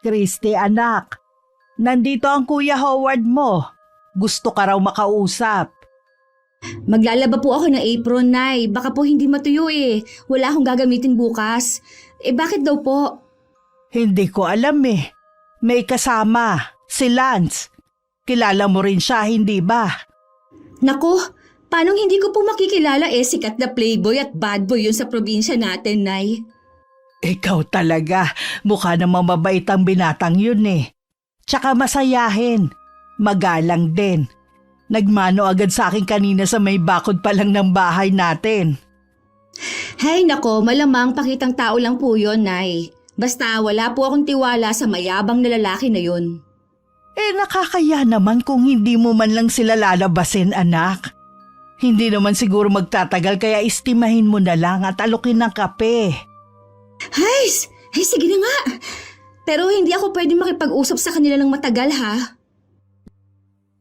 Christy anak, nandito ang Kuya Howard mo. Gusto ka raw makausap. Maglalaba po ako ng apron, Nay. Baka po hindi matuyo eh. Wala akong gagamitin bukas. Bakit daw po? Hindi ko alam eh. May kasama, si Lance. Kilala mo rin siya, hindi ba? Naku, paanong hindi ko po makikilala sikat na playboy at bad boy yun sa probinsya natin, Nay. Ikaw talaga, mukha namang mabait ang binatang yun eh. Tsaka masayahin, magalang din. Nagmano agad sa akin kanina sa may bakod pa lang ng bahay natin. Hay nako, malamang pakitang tao lang po yun, Nay. Basta wala po akong tiwala sa mayabang na lalaki na yun. Nakakaya naman kung hindi mo man lang sila lalabasin, anak. Hindi naman siguro magtatagal kaya istimahin mo na lang at alukin ng kape. Hay, sige na nga. Pero hindi ako pwede makipag-usap sa kanila ng matagal ha.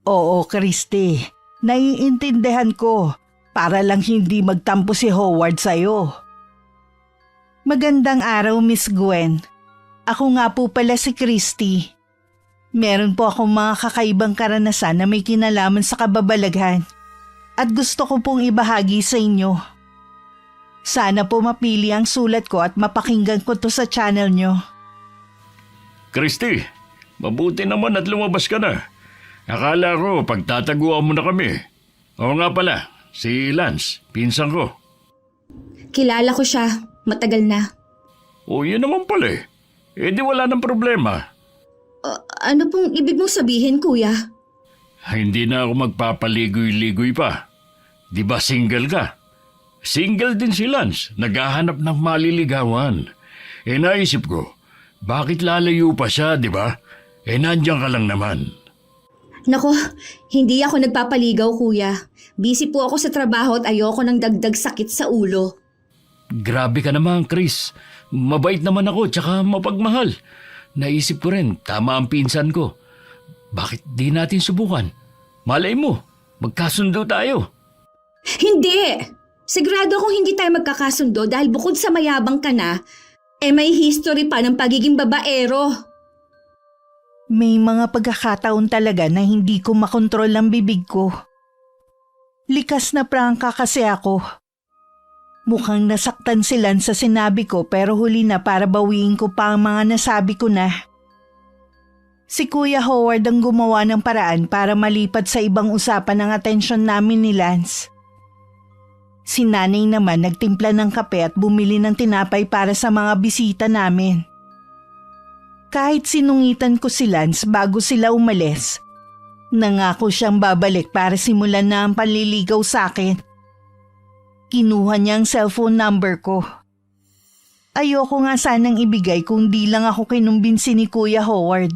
Oo, Christy. Naiintindihan ko. Para lang hindi magtampo si Howard sa'yo. Magandang araw, Miss Gwen. Ako nga po pala si Christy. Meron po akong mga kakaibang karanasan na may kinalaman sa kababalaghan. At gusto ko pong ibahagi sa inyo. Sana po mapili ang sulat ko at mapakinggan ko to sa channel nyo. Christy, mabuti naman at lumabas ka na. Akala ko pagtataguan mo na kami. Oo nga pala, si Lance, pinsan ko. Kilala ko siya, matagal na. O yun naman pala eh. Di wala ng problema. Ano pong ibig mong sabihin, kuya? Hindi na ako magpapaligoy-ligoy pa. Di ba single ka? Single din si Lance, naghahanap ng maliligawan. Naisip ko, bakit lalayo pa siya, di ba? Nandiyan ka lang naman. Nako, hindi ako nagpapaligaw, kuya. Busy po ako sa trabaho at ayoko ng dagdag sakit sa ulo. Grabe ka naman, Chris. Mabait naman ako, tsaka mapagmahal. Naisip ko rin, tama ang pinsan ko. Bakit di natin subukan? Malay mo, magkasundo tayo. Hindi! Sigurado akong hindi tayo magkakasundo dahil bukod sa mayabang ka na, may history pa ng pagiging babaero. May mga pagkakataon talaga na hindi ko makontrol ang bibig ko. Likas na prangka kasi ako. Mukhang nasaktan sila sa sinabi ko pero huli na para bawiin ko pa ang mga nasabi ko na. Si Kuya Howard ang gumawa ng paraan para malipat sa ibang usapan ang atensyon namin ni Lance. Si nanay naman nagtimpla ng kape at bumili ng tinapay para sa mga bisita namin. Kahit sinungitan ko si Lance bago sila umalis, nangako siyang babalik para simulan na ang panliligaw sa akin. Kinuha niya ang cellphone number ko. Ayoko nga sanang ibigay kung di lang ako kinumbinsi ni Kuya Howard.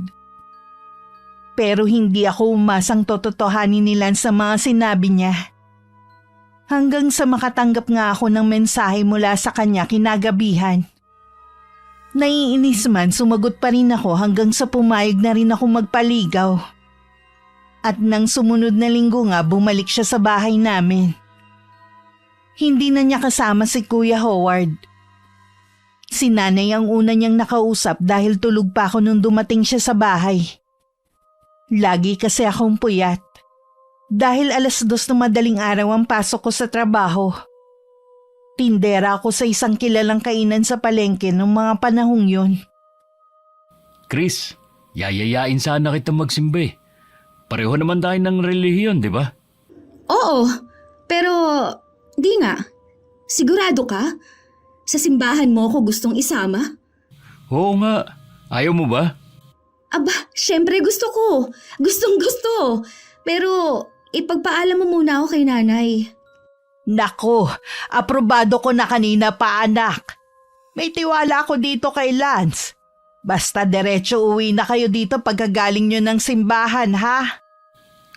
Pero hindi ako umasang tototohanin ni Lance sa mga sinabi niya. Hanggang sa makatanggap nga ako ng mensahe mula sa kanya kinagabihan. Naiinis man, sumagot pa rin ako hanggang sa pumayag na rin ako magpaligaw. At nang sumunod na linggo nga bumalik siya sa bahay namin. Hindi na niya kasama si Kuya Howard. Si nanay ang una niyang nakausap dahil tulog pa ako nung dumating siya sa bahay. Lagi kasi akong puyat. Dahil 2:00 na madaling araw ang pasok ko sa trabaho. Tindera ako sa isang kilalang kainan sa palengke noong mga panahong yun. Chris, yayayain sana kita magsimba. Pareho naman tayo ng relihiyon, di ba? Oo, pero di nga. Sigurado ka? Sa simbahan mo ako gustong isama? Oo nga. Ayaw mo ba? Aba, syempre gusto ko. Gustong gusto. Pero ipagpaalam mo muna ako kay nanay. Nako, aprobado ko na kanina pa anak. May tiwala ako dito kay Lance. Basta diretso uwi na kayo dito pagkagaling nyo ng simbahan, ha?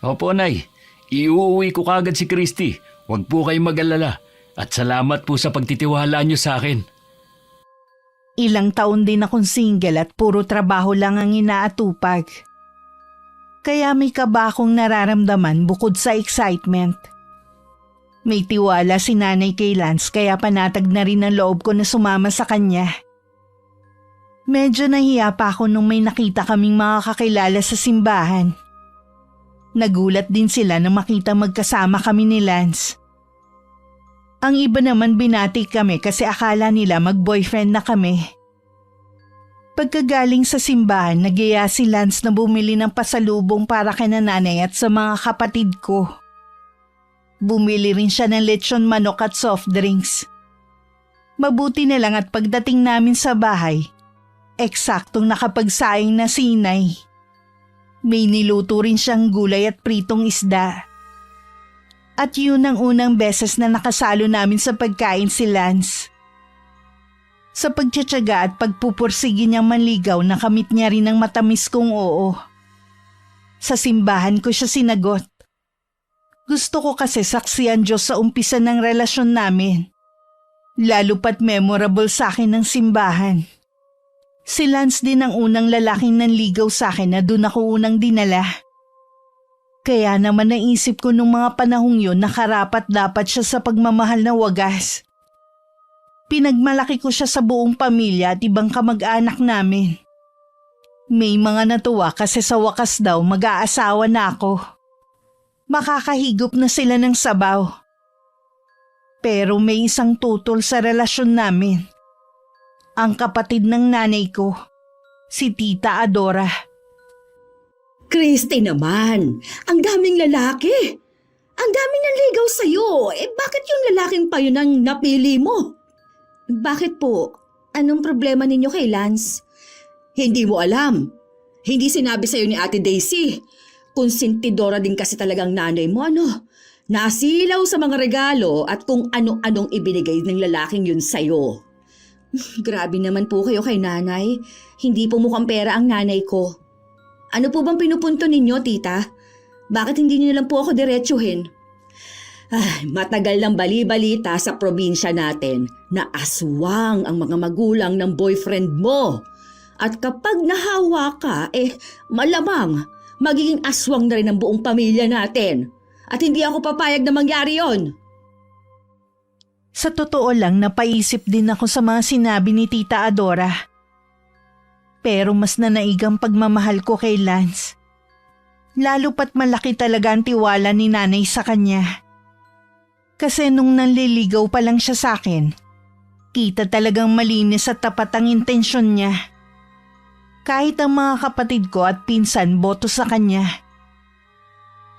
Opo, Nay. Iuuwi ko kagad si Christy. Huwag po kayong mag-alala. At salamat po sa pagtitiwala nyo sa akin. Ilang taon din akong single at puro trabaho lang ang inaatupag. Kaya may kaba akong nararamdaman bukod sa excitement. May tiwala si nanay kay Lance kaya panatag na rin ang loob ko na sumama sa kanya. Medyo nahiya pa ako nung may nakita kaming mga kakilala sa simbahan. Nagulat din sila na makita magkasama kami ni Lance. Ang iba naman binati kami kasi akala nila mag-boyfriend na kami. Pagkagaling sa simbahan, nagyaya si Lance na bumili ng pasalubong para kay nanay at sa mga kapatid ko. Bumili rin siya ng lechon manok at soft drinks. Mabuti na lang at pagdating namin sa bahay, eksaktong nakapagsaing na si Inay. May niluto rin siyang gulay at pritong isda. At yun ang unang beses na nakasalo namin sa pagkain si Lance. Sa pagtsatsaga at pagpupursige niyang manligaw, nakamit niya rin ang matamis kong oo. Sa simbahan ko siya sinagot. Gusto ko kasi saksihan Diyos sa umpisa ng relasyon namin. Lalo pat memorable sa akin ng simbahan. Si Lance din ang unang lalaking nanligaw sa akin na doon ako unang dinala. Kaya naman naisip ko nung mga panahong yun na karapat dapat siya sa pagmamahal na wagas. Pinagmalaki ko siya sa buong pamilya at ibang kamag-anak namin. May mga natuwa kasi sa wakas daw mag-aasawa na ako. Makakahigop na sila ng sabaw. Pero may isang tutol sa relasyon namin. Ang kapatid ng nanay ko, si Tita Adora. Christy naman, ang daming lalaki. Ang daming nanligaw sa'yo. Bakit yung lalaking pa yun ang napili mo? Bakit po? Anong problema ninyo kay Lance? Hindi mo alam. Hindi sinabi sa'yo ni Ate Daisy. Konsentidora din kasi talagang nanay mo, ano? Nasilaw sa mga regalo at kung ano-anong ibinigay ng lalaking yun sa'yo. Grabe naman po kayo kay nanay. Hindi po mukhang pera ang nanay ko. Ano po bang pinupunto ninyo, tita? Bakit hindi niyo lang po ako diretsuhin? Matagal ng bali-balita sa probinsya natin na aswang ang mga magulang ng boyfriend mo. At kapag nahawa ka, malamang magiging aswang na rin ang buong pamilya natin. At hindi ako papayag na mangyari yon. Sa totoo lang, napaisip din ako sa mga sinabi ni Tita Adora. Pero mas nanaigang pagmamahal ko kay Lance. Lalo pat malaki talaga ang tiwala ni nanay sa kanya. Kasi nung nanliligaw pa lang siya sa akin, kita talagang malinis at tapat ang intensyon niya. Kahit ang mga kapatid ko at pinsan boto sa kanya.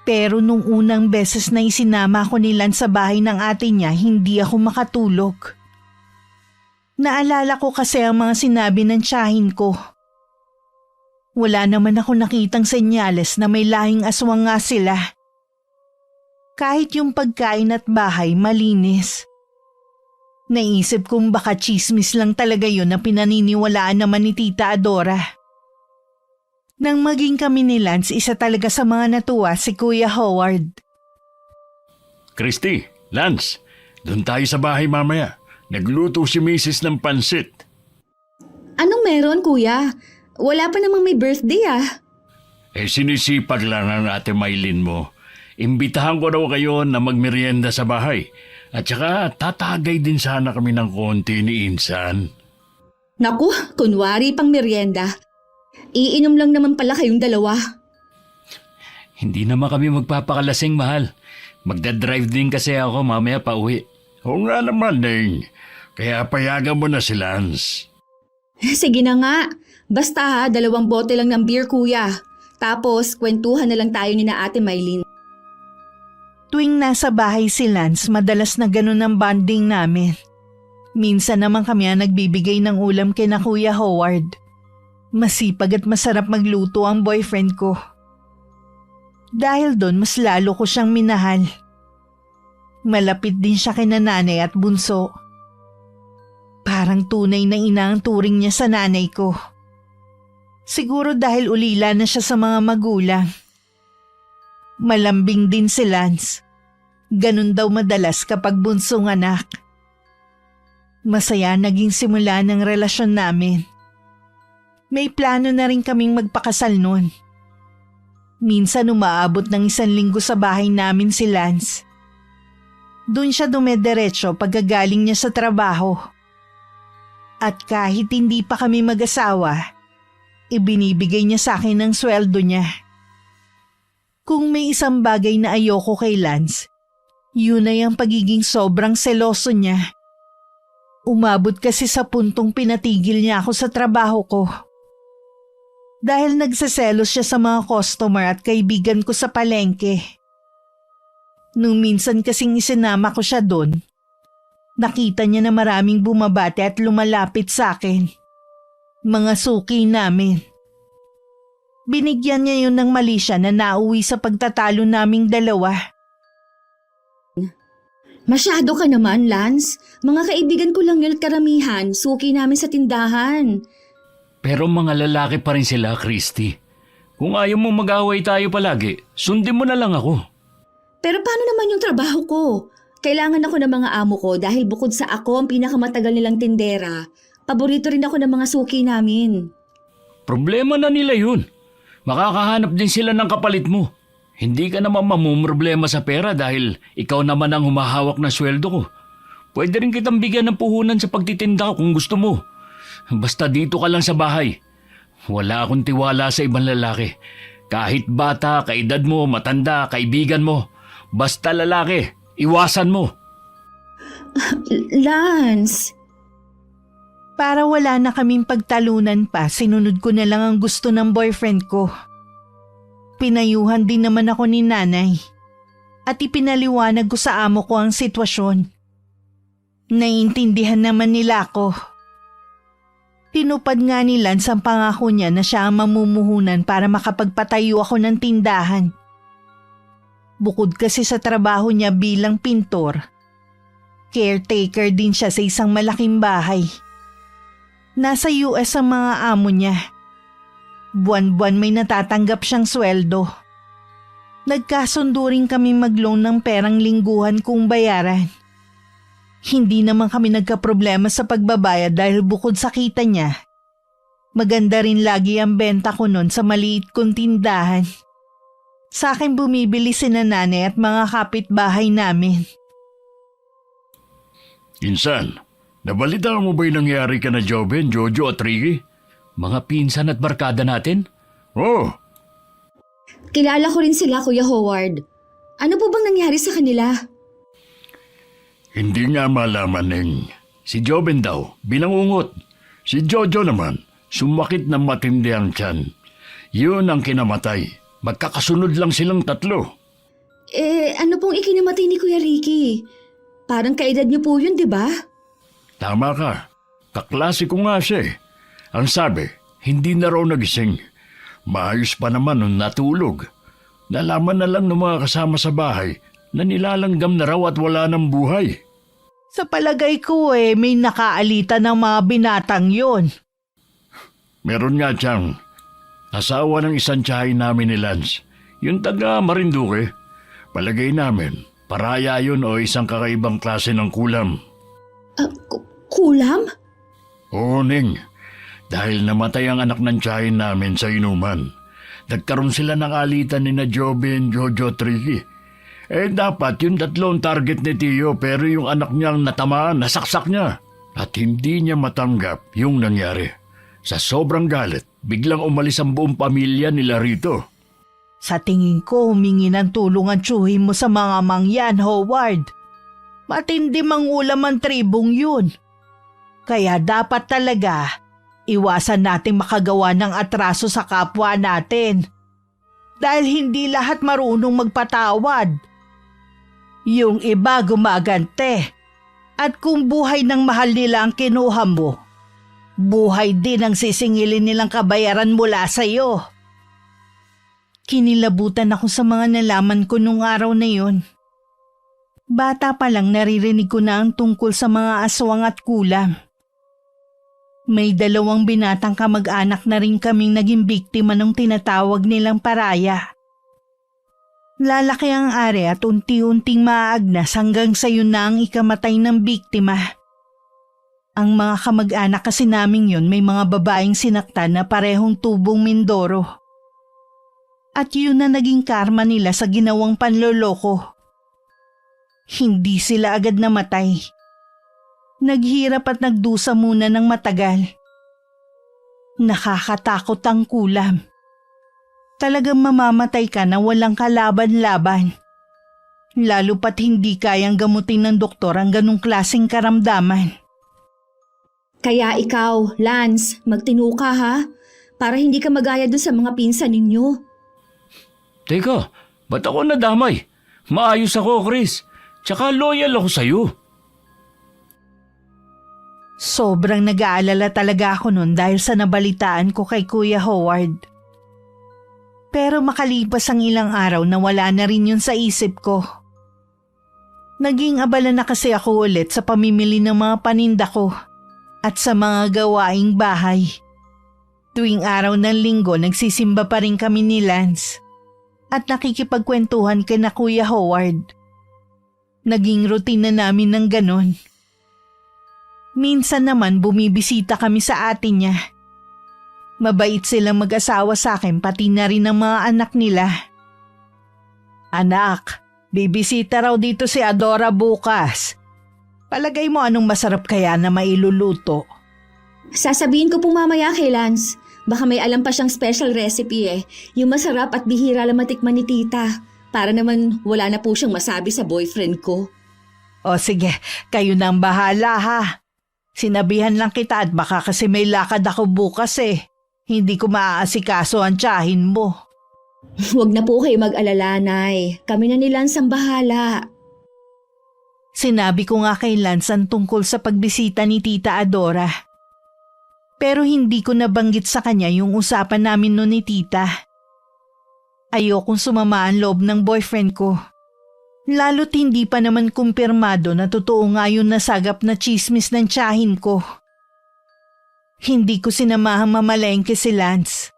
Pero nung unang beses na isinama ko ni Lance sa bahay ng ate niya, hindi ako makatulog. Naalala ko kasi ang mga sinabi ng tiyahin ko. Wala naman ako nakitang senyales na may lahing aswang nga sila. Kahit yung pagkain at bahay malinis. Naisip kong baka chismis lang talaga yun na pinaniniwalaan naman ni Tita Adora. Nang maging kami ni Lance, isa talaga sa mga natuwa si Kuya Howard. Christy, Lance, doon tayo sa bahay mamaya. Nagluto si Mrs. ng pansit. Anong meron, kuya? Wala pa namang may birthday Sinisipag lang ang ate Maylin mo. Imbitahan ko raw kayo na magmerienda sa bahay. At saka tatagay din sana kami ng konti ni Insan. Naku, kunwari pang merienda. Iinom lang naman pala kayong dalawa. Hindi naman kami magpapakalasing, mahal. Magdadrive din kasi ako mamaya pa uwi. Oo nga naman, Ning. Kaya payagan mo na si Lance. Sige na nga. Basta 2 bote lang ng beer, kuya. Tapos, kwentuhan na lang tayo ni na Ate Maylin. Tuwing nasa bahay si Lance, madalas na ganun ang bonding namin. Minsan naman kami ang nagbibigay ng ulam kay na Kuya Howard. Masipag at masarap magluto ang boyfriend ko. Dahil doon, mas lalo ko siyang minahal. Malapit din siya kay nanay at bunso. Parang tunay na ina ang turing niya sa nanay ko. Siguro dahil ulila na siya sa mga magulang. Malambing din si Lance. Ganun daw madalas kapag bunsong anak. Masaya naging simula ng relasyon namin. May plano na rin kaming magpakasal noon. Minsan umaabot ng 1 linggo sa bahay namin si Lance. Doon siya dumediretso pagkagaling niya sa trabaho. At kahit hindi pa kami mag-asawa, ibinibigay niya sa akin ang sweldo niya. Kung may isang bagay na ayoko kay Lance, yun ay ang pagiging sobrang seloso niya. Umabot kasi sa puntong pinatigil niya ako sa trabaho ko. Dahil nagseselos siya sa mga customer at kaibigan ko sa palengke. Nung minsan kasing isinama ko siya doon, nakita niya na maraming bumabate at lumalapit sa akin. Mga suki namin. Binigyan niya yun ng mali siya na nauwi sa pagtatalo naming dalawa. Masyado ka naman, Lance. Mga kaibigan ko lang yun at karamihan, suki namin sa tindahan. Pero mga lalaki pa rin sila, Christy. Kung ayaw mo mag-away tayo palagi, sundin mo na lang ako. Pero paano naman yung trabaho ko? Kailangan ako ng mga amo ko dahil bukod sa ako ang pinakamatagal nilang tindera, paborito rin ako ng mga suki namin. Problema na nila yun. Makakahanap din sila ng kapalit mo. Hindi ka naman mamumroblema sa pera dahil ikaw naman ang humahawak na sweldo ko. Pwede rin kitang bigyan ng puhunan sa pagtitinda ko kung gusto mo. Basta dito ka lang sa bahay. Wala akong tiwala sa ibang lalaki. Kahit bata, kaedad mo, matanda, kaibigan mo. Basta lalaki, iwasan mo. Lance! Para wala na kaming pagtalunan pa, sinunod ko na lang ang gusto ng boyfriend ko. Pinayuhan din naman ako ni nanay at ipinaliwanag ko sa amo ko ang sitwasyon. Naiintindihan naman nila ako. Tinupad nga ni Lance ang pangako niya na siya ang mamumuhunan para makapagpatayo ako ng tindahan. Bukod kasi sa trabaho niya bilang pintor, caretaker din siya sa isang malaking bahay. Nasa US ang mga amo niya. Buwan-buwan may natatanggap siyang sweldo. Nagkasundo rin kami mag-loan ng perang lingguhan kung bayaran. Hindi naman kami nagkaproblema sa pagbabayad dahil bukod sa kita niya, maganda rin lagi ang benta ko noon sa maliit kong tindahan. Sa akin bumibili sina nanay at mga kapitbahay namin. Insan, nabalitaan mo ba yung nangyari ka na Joven, Jojo at Ricky? Mga pinsan at barkada natin? Oh, Kilala ko rin sila, Kuya Howard. Ano po bang nangyari sa kanila? hindi nga malaman Neng. Si Joven daw, binangungot. Si Jojo naman, sumakit ng matindi ang tiyan. Yun ang kinamatay. Magkakasunod lang silang tatlo. Ano pong ikinamatay ni Kuya Ricky? Parang kaedad niyo po yun, di ba? Tama ka. Kaklase ko nga siya eh. Ang sabi, hindi na raw nagising. Maayos pa naman nung natulog. Nalaman na lang ng mga kasama sa bahay na nilalanggam na raw at wala ng buhay. Sa palagay ko may nakaalita ng mga binatang yon. Meron nga siyang asawa ng isang tiyahin namin ni Lance. Yung taga Marinduque. Palagay namin, paraya yun o isang kakaibang klase ng kulam. Kulam? Oo, Ning. Dahil namatay ang anak ng tiyahin namin sa inuman. Nagkaroon sila ng alitan ni na Joven, Jojo at Ricky. Dapat yung tatlong target ni Tio pero yung anak niyang natamaan, nasaksak niya. At hindi niya matanggap yung nangyari. Sa sobrang galit, biglang umalis ang buong pamilya nila rito. Sa tingin ko, humingi ng tulong ang tsuhin mo sa mga mangyan, Howard. Matindi mang ulam ang tribong yun. Kaya dapat talaga, iwasan nating makagawa ng atraso sa kapwa natin. Dahil hindi lahat marunong magpatawad. Yung iba gumagante. At kung buhay ng mahal nila ang kinuha mo, buhay din ang sisingilin nilang kabayaran mula sa iyo. Kinilabutan ako sa mga nalaman ko nung araw na yun. Bata pa lang naririnig ko na ang tungkol sa mga aswang at kulam. May 2 binatang kamag-anak na rin kaming naging biktima ng tinatawag nilang paraya. Lalaki ang ari at unti-unting maaagnas hanggang sa yun na ang ikamatay ng biktima. Ang mga kamag-anak kasi naming yun may mga babaeng sinaktan na parehong tubong Mindoro. At yun na naging karma nila sa ginawang panloloko. Hindi sila agad namatay. Naghirap at nagdusa muna ng matagal. Nakakatakot ang kulam. Talagang mamamatay ka na walang kalaban-laban. Lalo pat hindi kayang gamutin ng doktor ang ganong klaseng karamdaman. Kaya ikaw, Lance, magtino ka ha? Para hindi ka magaya dun sa mga pinsan ninyo. Teka, ba't ako nadamay? Maayos ako, Chris. Tsaka loyal ako sa'yo. Sobrang nag-aalala talaga ako noon dahil sa nabalitaan ko kay Kuya Howard. Pero makalipas ang ilang araw na wala na rin yun sa isip ko. Naging abala na kasi ako ulit sa pamimili ng mga paninda ko at sa mga gawaing bahay. Tuwing araw ng linggo nagsisimba pa rin kami ni Lance at nakikipagkwentuhan kina Kuya Howard. Naging routine na namin ng ganon. Minsan naman bumibisita kami sa ate niya. Mabait silang mag-asawa sa akin pati na rin ang mga anak nila. Anak, bibisita raw dito si Adora bukas. Palagay mo anong masarap kaya na mailuluto? Sasabihin ko pong mamaya kay Lance. Baka may alam pa siyang special recipe eh. Yung masarap at bihira lang matikman ni tita. Para naman wala na po siyang masabi sa boyfriend ko. O sige, kayo nang bahala ha. Sinabihan lang kita at baka kasi may lakad ako bukas eh. Hindi ko maaasikaso ang tiyahin mo. Huwag na po kayo mag-alala, Nay. Kami na ni Lance ang bahala. Sinabi ko nga kay Lance ang tungkol sa pagbisita ni Tita Adora. Pero hindi ko nabanggit sa kanya yung usapan namin noon ni Tita. Ayokong sumama ang loob ng boyfriend ko. Lalo't hindi pa naman kumpirmado na totoo nga yung nasagap na chismis ng tiyahin ko. Hindi ko sinamahang mamalengke si Lance.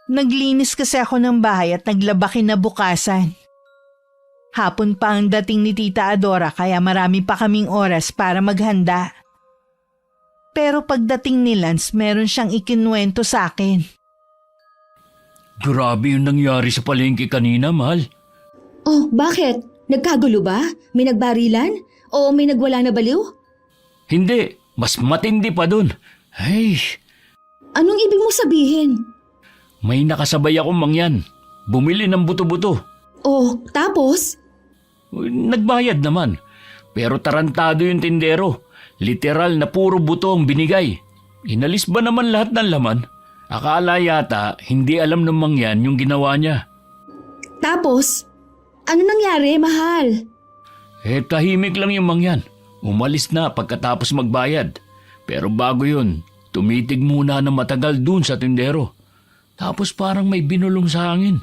Naglinis kasi ako ng bahay at naglaba kinabukasan. Hapon pa ang dating ni Tita Adora kaya marami pa kaming oras para maghanda. Pero pagdating ni Lance meron siyang ikinuwento sa akin. Grabe yung nangyari sa palengke kanina, mahal. Oh, bakit? Nagkagulo ba? May nagbarilan? O may nagwala na baliw? Hindi, mas matindi pa dun. Ay, Anong ibig mo sabihin? may nakasabay akong mangyan. Bumili ng buto-buto. Oh, tapos? Nagbayad naman. Pero tarantado yung tindero. Literal na puro buto ang binigay. Inalis ba naman lahat ng laman? Akala yata hindi alam ng mangyan yung ginawa niya. Tapos? Ano nangyari, mahal? Tahimik lang yung mangyan. Umalis na pagkatapos magbayad. Pero bago yun, tumitig muna ng matagal dun sa tindero. Tapos parang may binulong sa hangin.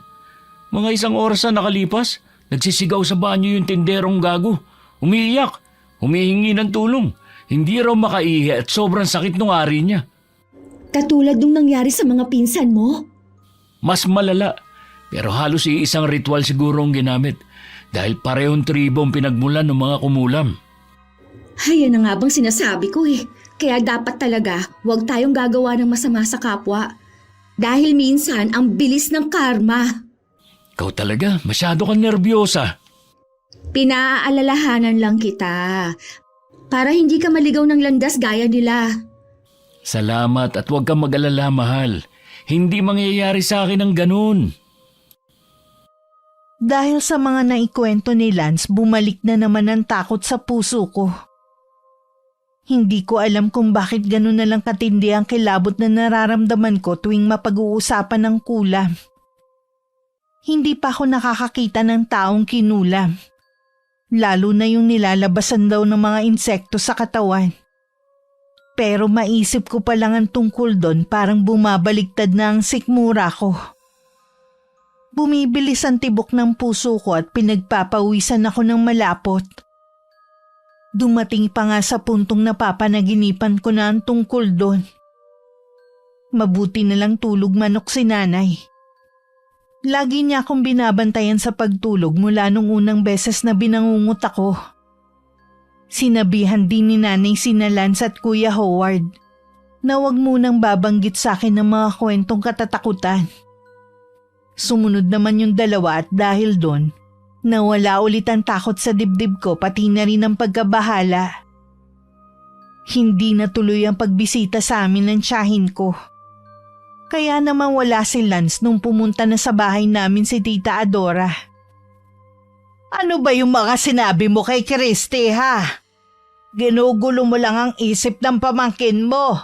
Mga 1 oras na nakalipas, nagsisigaw sa banyo yung tinderong gago. Umiiyak, humihingi ng tulong. Hindi raw makaihi at sobrang sakit nung ari niya. Katulad nung nangyari sa mga pinsan mo? Mas malala, pero halos iisang ritual siguro ang ginamit dahil parehong tribo ang pinagmulan ng mga kumulam. Ay, yan na nga bang sinasabi ko eh. Kaya dapat talaga huwag tayong gagawa ng masama sa kapwa. Dahil minsan ang bilis ng karma. Ikaw talaga, masyado kang nervyosa. Pinaalalahanan lang kita. Para hindi ka maligaw ng landas gaya nila. Salamat at huwag kang mag-alala, mahal. Hindi mangyayari sa akin ang ganun. Dahil sa mga naikwento ni Lance, bumalik na naman ang takot sa puso ko. Hindi ko alam kung bakit ganun na lang katindi ang kilabot na nararamdaman ko tuwing mapag-uusapan ng kulam. Hindi pa ako nakakakita ng taong kinulam. Lalo na yung nilalabasan daw ng mga insekto sa katawan. Pero maisip ko pa lang ang tungkol doon parang bumabaligtad na ang sikmura ko. Bumibilis ang tibok ng puso ko at pinagpapawisan ako ng malapot. Dumating pa nga sa puntong napapanaginipan ko na ang tungkol doon. Mabuti na lang tulog manok si nanay. Lagi niya akong binabantayan sa pagtulog mula nung unang beses na binangungot ako. Sinabihan din ni nanay sina Lance at Kuya Howard na huwag munang babanggit sa akin ng mga kwentong katatakutan. Sumunod naman yung dalawa at dahil doon, nawala ulit ang takot sa dibdib ko pati na rin ang pagkabahala. Hindi natuloy ang pagbisita sa amin ng tiyahin ko. Kaya naman wala si Lance nung pumunta na sa bahay namin si Tita Adora. Ano ba yung mga sinabi mo kay Christy ha? Ginugulo mo lang ang isip ng pamangkin mo.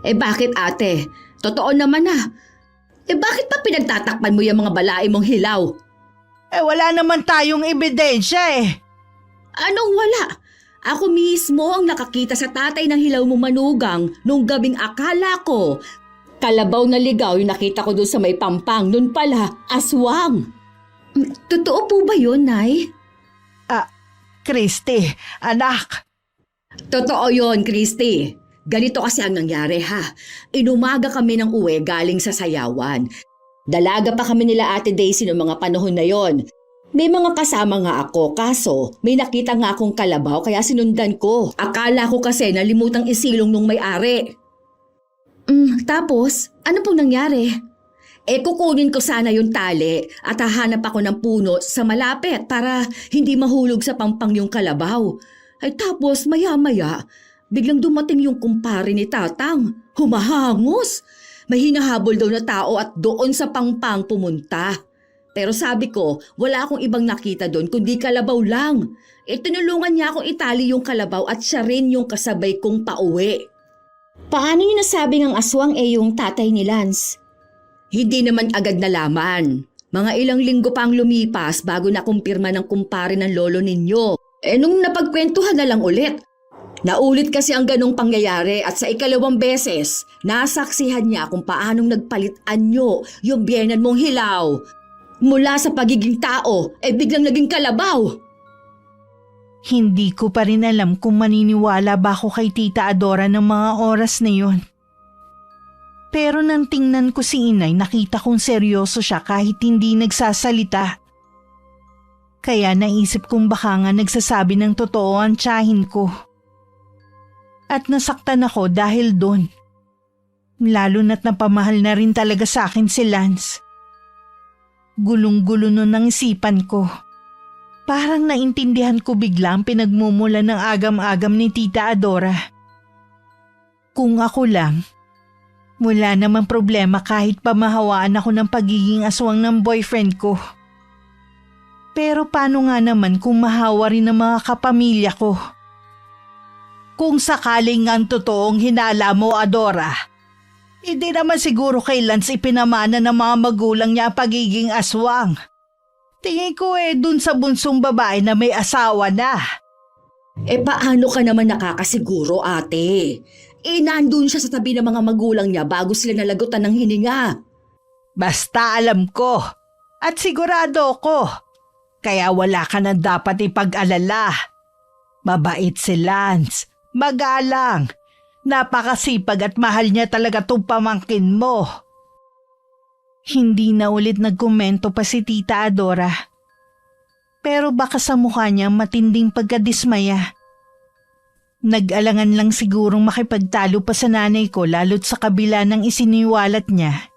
Bakit ate? Totoo naman na. Bakit pa pinagtatakpan mo yung mga balae mong hilaw? Wala naman tayong ebidensya eh. Anong wala? Ako mismo ang nakakita sa tatay ng hilaw mo manugang nung gabing akala ko kalabaw na ligaw yung nakita ko doon sa may pampang. Noon pala, aswang. Totoo po ba yun, Nay? Christy, anak. Totoo yun, Christy. Ganito kasi ang nangyari ha. Inumaga kami ng uwi galing sa sayawan. Dalaga pa kami nila Ate Daisy noong mga panahon na yon. May mga kasama nga ako, kaso may nakita nga akong kalabaw kaya sinundan ko. Akala ko kasi nalimutang isilong nung may-ari. Tapos, ano pong nangyari? Kukunin ko sana yung tali at hahanap ako ng puno sa malapit para hindi mahulog sa pampang yung kalabaw. Tapos maya-maya, biglang dumating yung kumpare ni Tatang. Humahangos. May hinahabol daw na tao at doon sa pangpang pumunta. Pero sabi ko, wala akong ibang nakita doon kundi kalabaw lang. Tinulungan niya akong itali yung kalabaw at siya rin yung kasabay kong pauwi. Paano niyo nasabing ang aswang yung tatay ni Lance? Hindi naman agad nalaman. Mga ilang linggo pang lumipas bago nakumpirma ng kumpare ng lolo ninyo. Nung napagkwentuhan na lang ulit. Naulit kasi ang ganong pangyayari at sa ikalawang beses, nasaksihan niya kung paanong nagpalit anyo yung biyenan mong hilaw. Mula sa pagiging tao, biglang naging kalabaw. Hindi ko pa rin alam kung maniniwala ba ako kay Tita Adora ng mga oras na yon. Pero nang tingnan ko si inay, nakita kong seryoso siya kahit hindi nagsasalita. Kaya naisip kong baka nga nagsasabi ng totoo ang tiyahin ko. At nasaktan ako dahil doon. Lalo na't napamahal na rin talaga sa akin si Lance. Gulong-gulo nun ang isipan ko. Parang naintindihan ko bigla ang pinagmumula ng agam-agam ni Tita Adora. Kung ako lang, wala namang problema kahit pamahawaan ako ng pagiging aswang ng boyfriend ko. Pero paano nga naman kung mahawa rin ng mga kapamilya ko? Kung sakaling ang totoong hinala mo, Adora, hindi naman siguro kay Lance ipinamana ng mga magulang niya ang pagiging aswang. Tingin ko dun sa bunsong babae na may asawa na. Paano ka naman nakakasiguro, ate? Nandun siya sa tabi ng mga magulang niya bago sila nalagutan ng hininga. Basta alam ko at sigurado ko. Kaya wala ka na dapat ipag-alala. Mabait si Lance, magalang, napakasipag at mahal niya talaga tong pamangkin mo. Hindi na ulit nagkomento pa si Tita Adora. Pero baka sa mukha niya matinding pagkadismaya. Nag-alangan lang sigurong makipagtalo pa sa nanay ko lalo't sa kabila ng isiniwalat niya.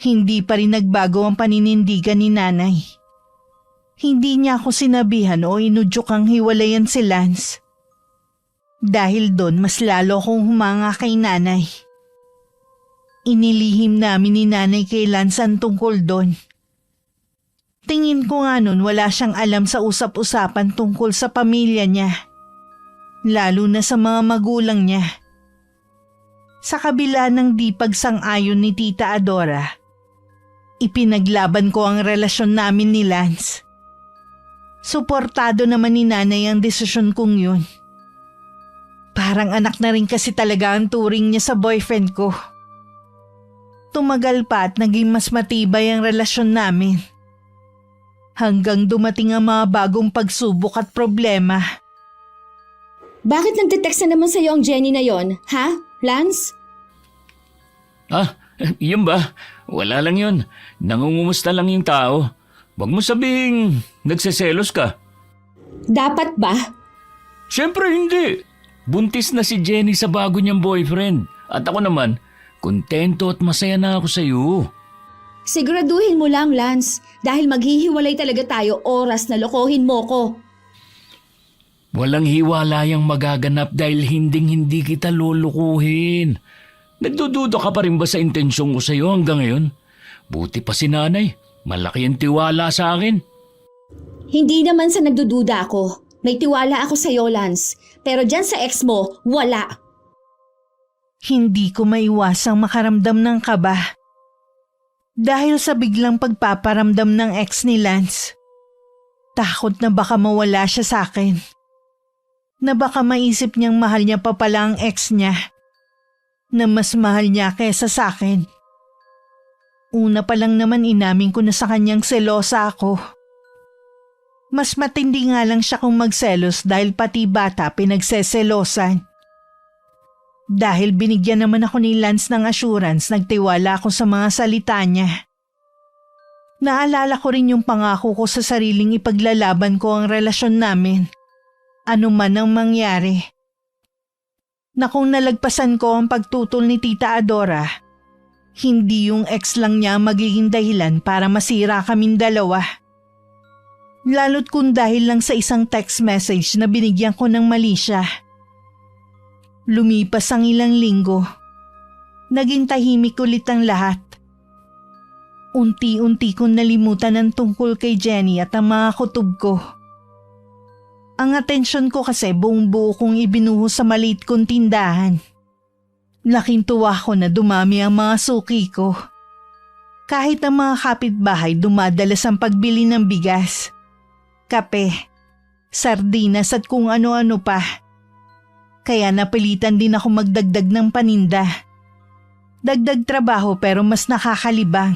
Hindi pa rin nagbago ang paninindigan ni nanay. Hindi niya ako sinabihan o inudyok ang hiwalayan si Lance. Dahil doon mas lalo akong humanga kay nanay. Inilihim namin ni nanay kay Lance ang tungkol doon. Tingin ko nga nun wala siyang alam sa usap-usapan tungkol sa pamilya niya. Lalo na sa mga magulang niya. Sa kabila ng di pagsang-ayon ni Tita Adora, ipinaglaban ko ang relasyon namin ni Lance. Suportado naman ni nanay ang desisyon kong yun. Parang anak na rin kasi talaga ang turing niya sa boyfriend ko. Tumagal pa at naging mas matibay ang relasyon namin. Hanggang dumating ang mga bagong pagsubok at problema. Bakit nagte-text na naman sa'yo ang Jenny na yon, ha, Lance? Yun ba? Wala lang yun. Nangungumusta lang yung tao. Huwag mo sabihing nagseselos ka. Dapat ba? Siyempre hindi. Buntis na si Jenny sa bago niyang boyfriend. At ako naman, kontento at masaya na ako sa'yo. Siguraduhin mo lang, Lance. Dahil maghihiwalay talaga tayo oras na lokohin mo ko. Walang hiwalayang magaganap dahil hinding-hindi kita lulukuhin. Nagdududa ka pa rin ba sa intensyon ko sa'yo hanggang ngayon? Buti pa si nanay. Malaki ang tiwala sa akin. Hindi naman sa nagdududa ako. May tiwala ako sa'yo, Lance. Pero dyan sa ex mo, wala. Hindi ko maiwasang makaramdam ng kaba. Dahil sa biglang pagpaparamdam ng ex ni Lance. Takot na baka mawala siya sa akin. Na baka maisip niyang mahal niya pa pala ang ex niya. Na mas mahal niya kesa sa akin. Una pa lang naman inamin ko na sa kanyang selosa ako. Mas matindi nga lang siya kung magselos dahil pati bata pinagseselosan. Dahil binigyan naman ako ni Lance ng assurance, nagtiwala ako sa mga salita niya. Naalala ko rin yung pangako ko sa sariling ipaglalaban ko ang relasyon namin. Ano man ang mangyari. Na kung nalagpasan ko ang pagtutol ni Tita Adora, hindi yung ex lang niya magiging dahilan para masira kaming dalawa. Lalo't kung dahil lang sa isang text message na binigyan ko ng mali siya. Lumipas ang ilang linggo. Naging tahimik ulit ang lahat. Unti-unti kong nalimutan ang tungkol kay Jenny at ang mga kutob ko. Ang atensyon ko kasi buong buo kong ibinuhos sa maliit kong tindahan. Laking tuwa ko na dumami ang mga suki ko. Kahit ang mga kapitbahay dumadalas ang pagbili ng bigas, kape, sardinas at kung ano-ano pa. Kaya napilitan din ako magdagdag ng paninda. Dagdag trabaho pero mas nakakalibang.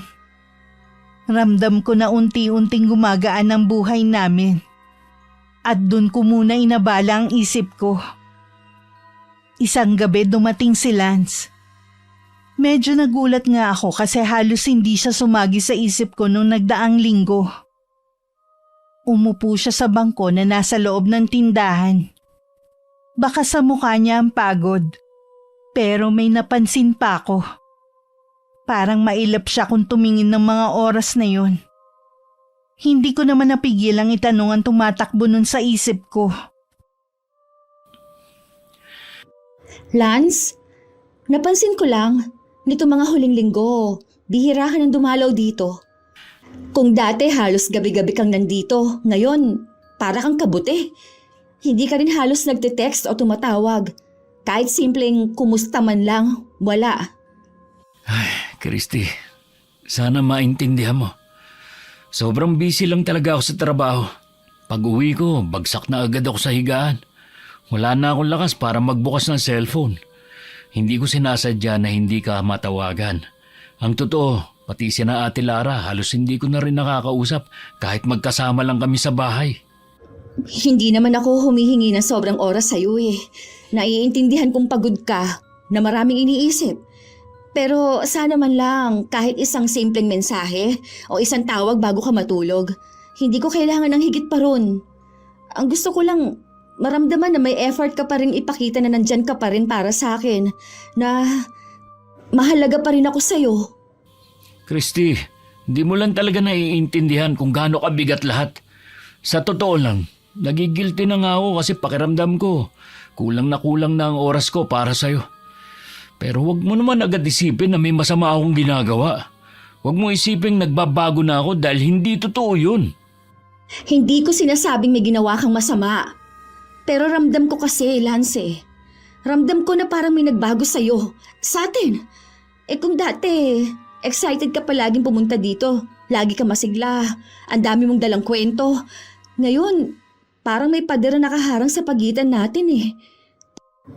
Ramdam ko na unti-unting gumagaan ang buhay namin. At dun ko muna inabala ang isip ko. Isang gabi dumating si Lance. Medyo nagulat nga ako kasi halos hindi siya sumagi sa isip ko nung nagdaang linggo. Umupo siya sa bangko na nasa loob ng tindahan. Baka sa mukha niya ang pagod, pero may napansin pa ako. Parang mailap siya kung tumingin ng mga oras na yun. Hindi ko naman napigil ang itanong ang tumatakbo nun sa isip ko. Lance, napansin ko lang, nito mga huling linggo, bihira ka nang dumalaw dito. Kung dati halos gabi-gabi kang nandito, ngayon para kang kabuti. Hindi ka rin halos nagte-text o tumatawag. Kahit simpleng kumusta man lang, wala. Ay, Christy, sana maintindihan mo. Sobrang busy lang talaga ako sa trabaho. Pag uwi ko, bagsak na agad ako sa higaan. Wala na akong lakas para magbukas ng cellphone. Hindi ko sinasadya na hindi ka matawagan. Ang totoo, pati si na Ate Lara, halos hindi ko na rin nakakausap kahit magkasama lang kami sa bahay. Hindi naman ako humihingi ng sobrang oras sa'yo eh. Naiintindihan kong pagod ka, na maraming iniisip. Pero sana man lang kahit isang simpleng mensahe o isang tawag bago ka matulog. Hindi ko kailangan ng higit pa ron. Ang gusto ko lang maramdaman na may effort ka pa rin ipakita na nandyan ka pa rin para sa akin. Na mahalaga pa rin ako sa'yo. Christy, hindi mo lang talaga naiintindihan kung gaano kabigat lahat. Sa totoo lang, nagigilty na nga ako kasi pakiramdam ko. Kulang na ang oras ko para sa'yo. Pero wag mo naman agad isipin na may masama akong ginagawa. Wag mo isipin nagbabago na ako dahil hindi totoo yun. Hindi ko sinasabing may ginawa kang masama. Pero ramdam ko kasi, Lance eh. Ramdam ko na parang may nagbago sa'yo. Sa atin. Kung dati, excited ka palaging pumunta dito. Lagi ka masigla. Ang dami mong dalang kwento. Ngayon, parang may pader na nakaharang sa pagitan natin eh.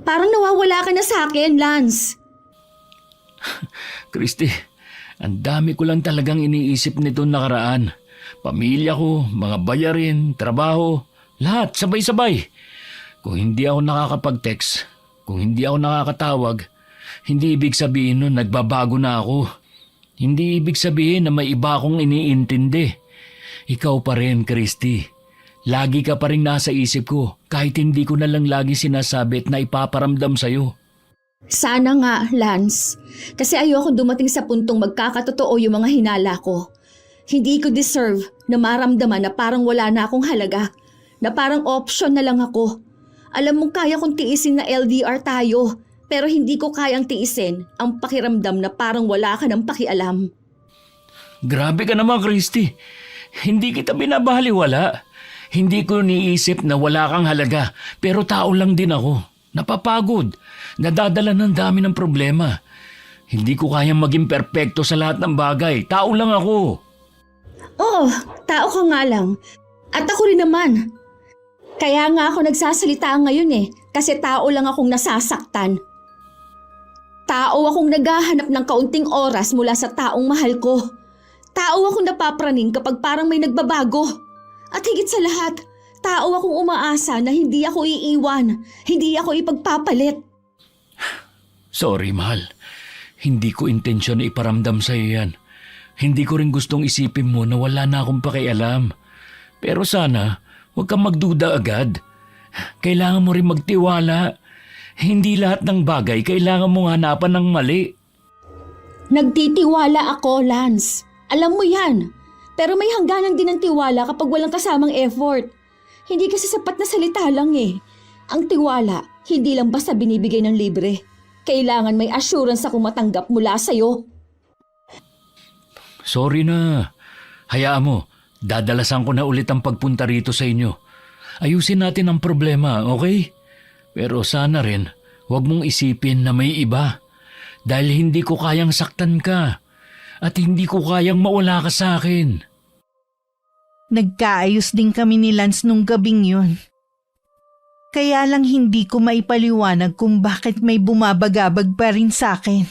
Parang nawawala ka na sa akin, Lance. Christy, ang dami ko lang talagang iniisip nito nakaraan. Pamilya ko, mga bayarin, trabaho, lahat sabay-sabay. Kung hindi ako nakakapag-text, kung hindi ako nakakatawag, hindi ibig sabihin nun nagbabago na ako. Hindi ibig sabihin na may iba akong iniintindi. Ikaw pa rin, Christy. Lagi ka pa rin nasa isip ko kahit hindi ko na lang lagi sinasabi at naipaparamdam sa'yo. Sana nga, Lance. Kasi ayoko dumating sa puntong magkakatotoo yung mga hinala ko. Hindi ko deserve na maramdaman na parang wala na akong halaga. na parang option na lang ako. Alam mong kaya kong tiisin na LDR tayo, pero hindi ko kayang tiisin ang pakiramdam na parang wala ka ng pakialam. Grabe ka naman, Christy. Hindi kita binabaliwala. Hindi ko niisip na wala kang halaga, pero tao lang din ako. Napapagod. Nadadala ng dami ng problema. Hindi ko kayang maging perpekto sa lahat ng bagay. Tao lang ako. Oo, tao ka nga lang. At ako rin naman. Kaya nga ako nagsasalita ngayon kasi tao lang akong nasasaktan. Tao akong naghahanap ng kaunting oras mula sa taong mahal ko. Tao akong napapraning kapag parang may nagbabago. At higit sa lahat, tao akong umaasa na hindi ako iiwan, hindi ako ipagpapalit. Sorry, mahal. Hindi ko intensyon na iparamdam sa iyo yan. Hindi ko rin gustong isipin mo na wala na akong pakialam. Pero sana, huwag kang magduda agad. Kailangan mo rin magtiwala. Hindi lahat ng bagay kailangan mong hanapan ng mali. Nagtitiwala ako, Lance. Alam mo yan. Pero may hangganan din ang tiwala kapag walang kasamang effort. Hindi kasi sapat na salita lang Ang tiwala, hindi lang basta binibigay ng libre. Kailangan may assurance akong matanggap mula sa'yo. Sorry na. Hayaan mo, dadalasan ko na ulit ang pagpunta rito sa inyo. Ayusin natin ang problema, okay? Pero sana rin, huwag mong isipin na may iba. Dahil hindi ko kayang saktan ka. At hindi ko kayang mawala ka sa akin. Nagkaayos din kami ni Lance nung gabing yun. Kaya lang hindi ko maipaliwanag kung bakit may bumabagabag pa rin sa akin.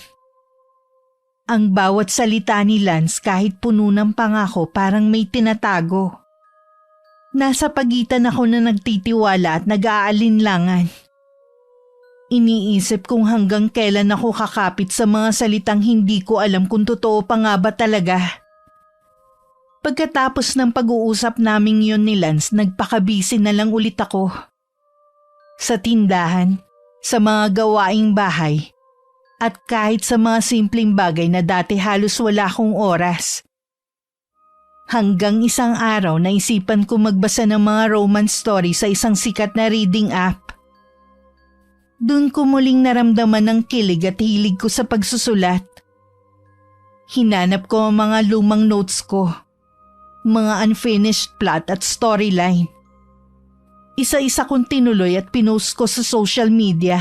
Ang bawat salita ni Lance kahit puno ng pangako parang may tinatago. Nasa pagitan ako na nagtitiwala at nag-aalinlangan. Iniisip kung hanggang kailan ako kakapit sa mga salitang hindi ko alam kung totoo pa nga ba talaga. Pagkatapos ng pag-uusap naming yun ni Lance, nagpakabisi na lang ulit ako. Sa tindahan, sa mga gawaing bahay, at kahit sa mga simpleng bagay na dati halos wala akong oras. Hanggang isang araw naisipan ko magbasa ng mga romance story sa isang sikat na reading app. Doon ko muling naramdaman ang kilig at hilig ko sa pagsusulat. Hinanap ko ang mga lumang notes ko, mga unfinished plot at storyline. Isa-isa kong tinuloy at pinost ko sa social media.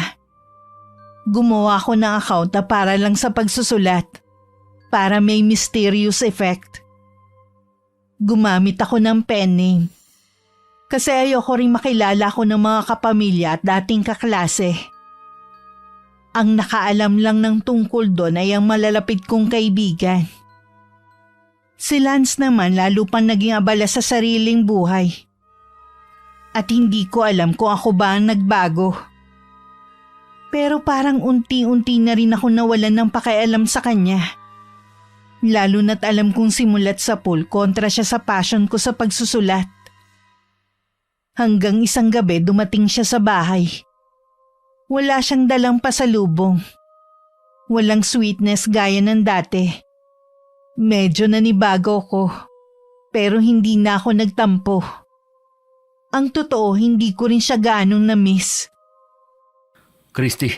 Gumawa ko ng account na para lang sa pagsusulat, para may mysterious effect. Gumamit ako ng pen name. Kasi ayoko rin makilala ko ng mga kapamilya at dating kaklase. Ang nakaalam lang ng tungkol doon ay ang malalapit kong kaibigan. Si Lance naman lalo pang naging abala sa sariling buhay. At hindi ko alam kung ako ba ang nagbago. Pero parang unti-unti na rin ako nawalan ng pakialam sa kanya. Lalo na't alam kong simulat sa pool kontra siya sa passion ko sa pagsusulat. Hanggang isang gabi dumating siya sa bahay. Wala siyang dalang pasalubong. Walang sweetness gaya ng dati. Medyo nanibago ko, pero hindi na ako nagtampo. Ang totoo, hindi ko rin siya gaanong na-miss. Christy,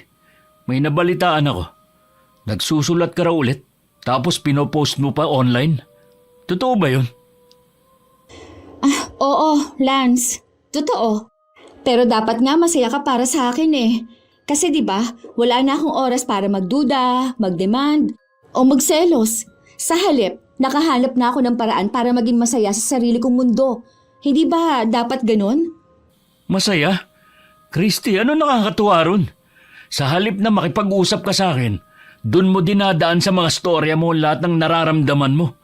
may nabalitaan ako. Nagsusulat ka raw ulit, tapos pinopost mo pa online? Totoo ba yun? Oo, Lance. Totoo. Pero dapat nga masaya ka para sa akin Kasi 'di ba, wala na akong oras para magduda, magdemand, o magselos. Sa halip, nakahanap na ako ng paraan para maging masaya sa sarili kong mundo. Hindi ba dapat ganun? Masaya? Christy, ano nakakatuwa ron? Sa halip na makipag-usap ka sa akin, dun mo dinadaan sa mga storya mo lahat ng nararamdaman mo.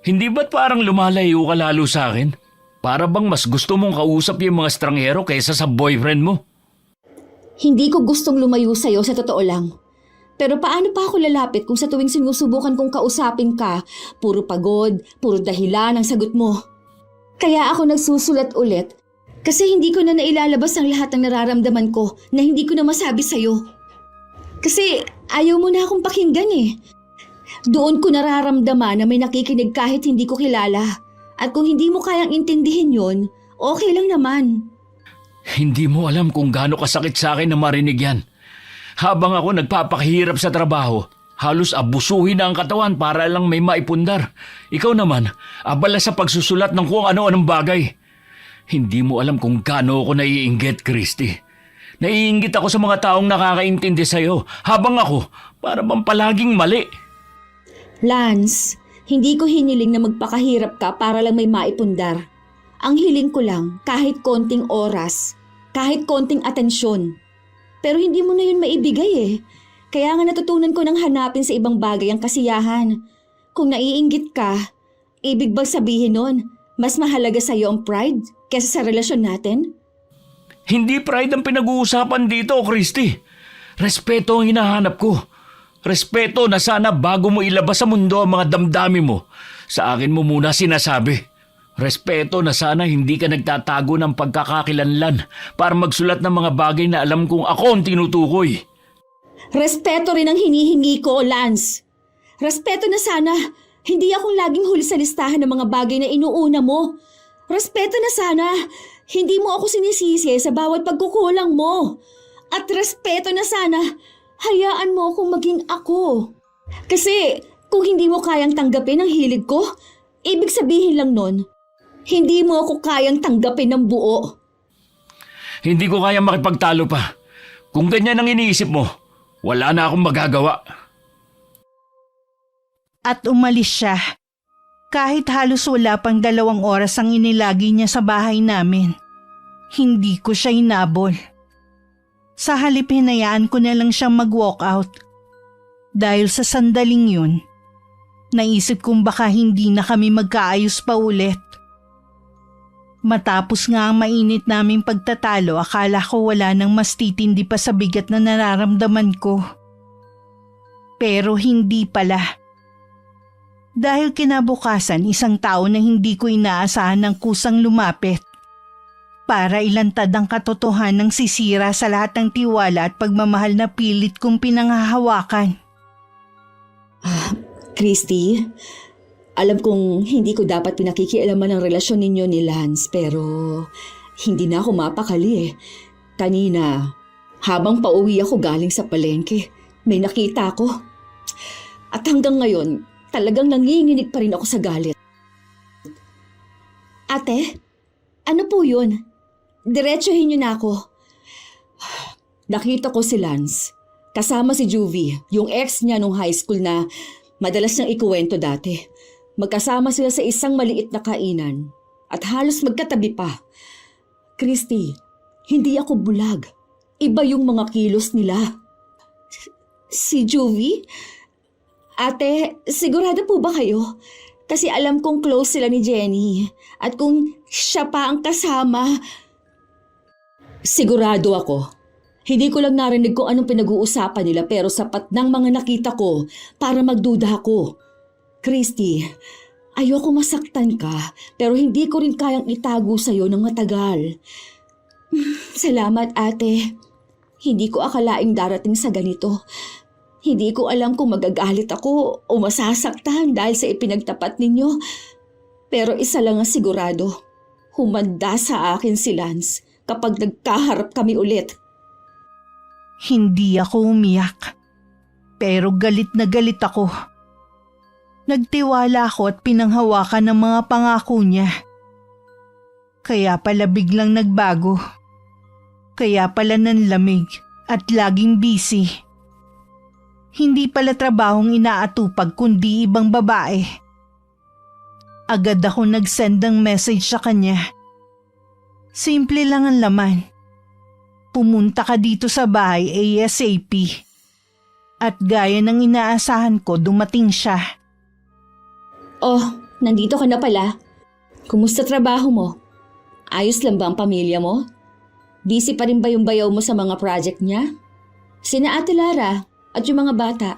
Hindi ba't parang lumalayo ka lalo sa akin? Para bang mas gusto mong kausap yung mga estranghero kaysa sa boyfriend mo? Hindi ko gustong lumayo sa'yo sa totoo lang. Pero paano pa ako lalapit kung sa tuwing sinusubukan kong kausapin ka, puro pagod, puro dahilan ang sagot mo? Kaya ako nagsusulat ulit kasi hindi ko na nailalabas ang lahat ng nararamdaman ko na hindi ko na masabi sa'yo. Kasi ayaw mo na akong pakinggan Doon ko nararamdaman na may nakikinig kahit hindi ko kilala. At kung hindi mo kayang intindihin yon, Okay lang naman. Hindi mo alam kung gaano kasakit sa akin na marinig yan. Habang ako nagpapakahirap sa trabaho, halos abusuhin na ang katawan para lang may maipundar. Ikaw naman, abala sa pagsusulat ng kung ano-anong bagay. Hindi mo alam kung gaano ako naiinggit, Christy. Naiinggit ako sa mga taong nakakaintindi sa'yo, habang ako, para bang palaging mali. Lance, hindi ko hiniling na magpakahirap ka para lang may maipundar. Ang hiling ko lang, kahit konting oras, kahit konting atensyon. Pero hindi mo na yun maibigay eh. Kaya nga natutunan ko nang hanapin sa ibang bagay ang kasiyahan. Kung naiinggit ka, ibig bang sabihin nun, mas mahalaga sa'yo ang pride kesa sa relasyon natin? Hindi pride ang pinag-uusapan dito, Christy. Respeto ang hinahanap ko. Respeto na sana bago mo ilabas sa mundo ang mga damdamin mo, sa akin mo muna sinasabi. Respeto na sana hindi ka nagtatago ng pagkakakilanlan para magsulat ng mga bagay na alam kong ako ang tinutukoy. Respeto rin ang hinihingi ko, Lance. Respeto na sana hindi akong laging huli sa listahan ng mga bagay na inuuna mo. Respeto na sana hindi mo ako sinisisi sa bawat pagkukulang mo. At respeto na sana hayaan mo akong maging ako. Kasi kung hindi mo kayang tanggapin ang hilig ko, ibig sabihin lang nun, hindi mo ako kayang tanggapin ng buo. Hindi ko kayang makipagtalo pa. Kung ganyan ang iniisip mo, wala na akong magagawa. At umalis siya. Kahit halos wala pang 2 oras ang inilagi niya sa bahay namin. Hindi ko siya hinabol. Sa halip hinayaan ko na lang siyang mag-walk out. Dahil sa sandaling yun, naisip kong baka hindi na kami magkaayos pa ulit. Matapos nga ang mainit naming pagtatalo, akala ko wala nang mas titindi pa sa bigat na nararamdaman ko. Pero hindi pala. Dahil kinabukasan, isang tao na hindi ko inaasahan ng kusang lumapit. Para ilantad ang katotohanan ng sisira sa lahat ng tiwala at pagmamahal na pilit kong pinanghahawakan. Christy, alam kong hindi ko dapat pinakikialaman ang relasyon ninyo ni Lance pero hindi na ako mapakali eh. Kanina, habang pauwi ako galing sa palengke, may nakita ako. At hanggang ngayon, talagang nanginginig pa rin ako sa galit. Ate, ano po yun? Diretsuhin niyo na ako. Nakita ko si Lance. Kasama si Juvie, yung ex niya nung high school na madalas niyang ikuwento dati. Magkasama sila sa isang maliit na kainan at halos magkatabi pa. Christy, hindi ako bulag. Iba yung mga kilos nila. Si Juvie? Ate, sigurado po ba kayo? Kasi alam kong close sila ni Jenny. At kung siya pa ang kasama, sigurado ako. Hindi ko lang narinig kung anong pinag-uusapan nila pero sapat ng mga nakita ko para magduda ako. Christy, ayoko masaktan ka pero hindi ko rin kayang itago sa'yo ng matagal. Salamat ate. Hindi ko akalaing darating sa ganito. Hindi ko alam kung magagalit ako o masasaktan dahil sa ipinagtapat ninyo. Pero isa lang ang sigurado, humanda sa akin si Lance kapag nagkaharap kami ulit. Hindi ako umiyak. Pero galit na galit ako. Nagtiwala ako at pinanghawakan ng mga pangako niya. Kaya pala biglang nagbago. Kaya pala nanlamig at laging busy. Hindi pala trabahong inaatupag kundi ibang babae. Agad ako nag-send ng message sa kanya. Simple lang ang laman. Pumunta ka dito sa bahay ASAP. At gaya ng inaasahan ko, dumating siya. Oh, nandito ka na pala. Kumusta trabaho mo? Ayos lang ba ang pamilya mo? Busy pa rin ba yung bayaw mo sa mga project niya? Sina Ate Lara at yung mga bata?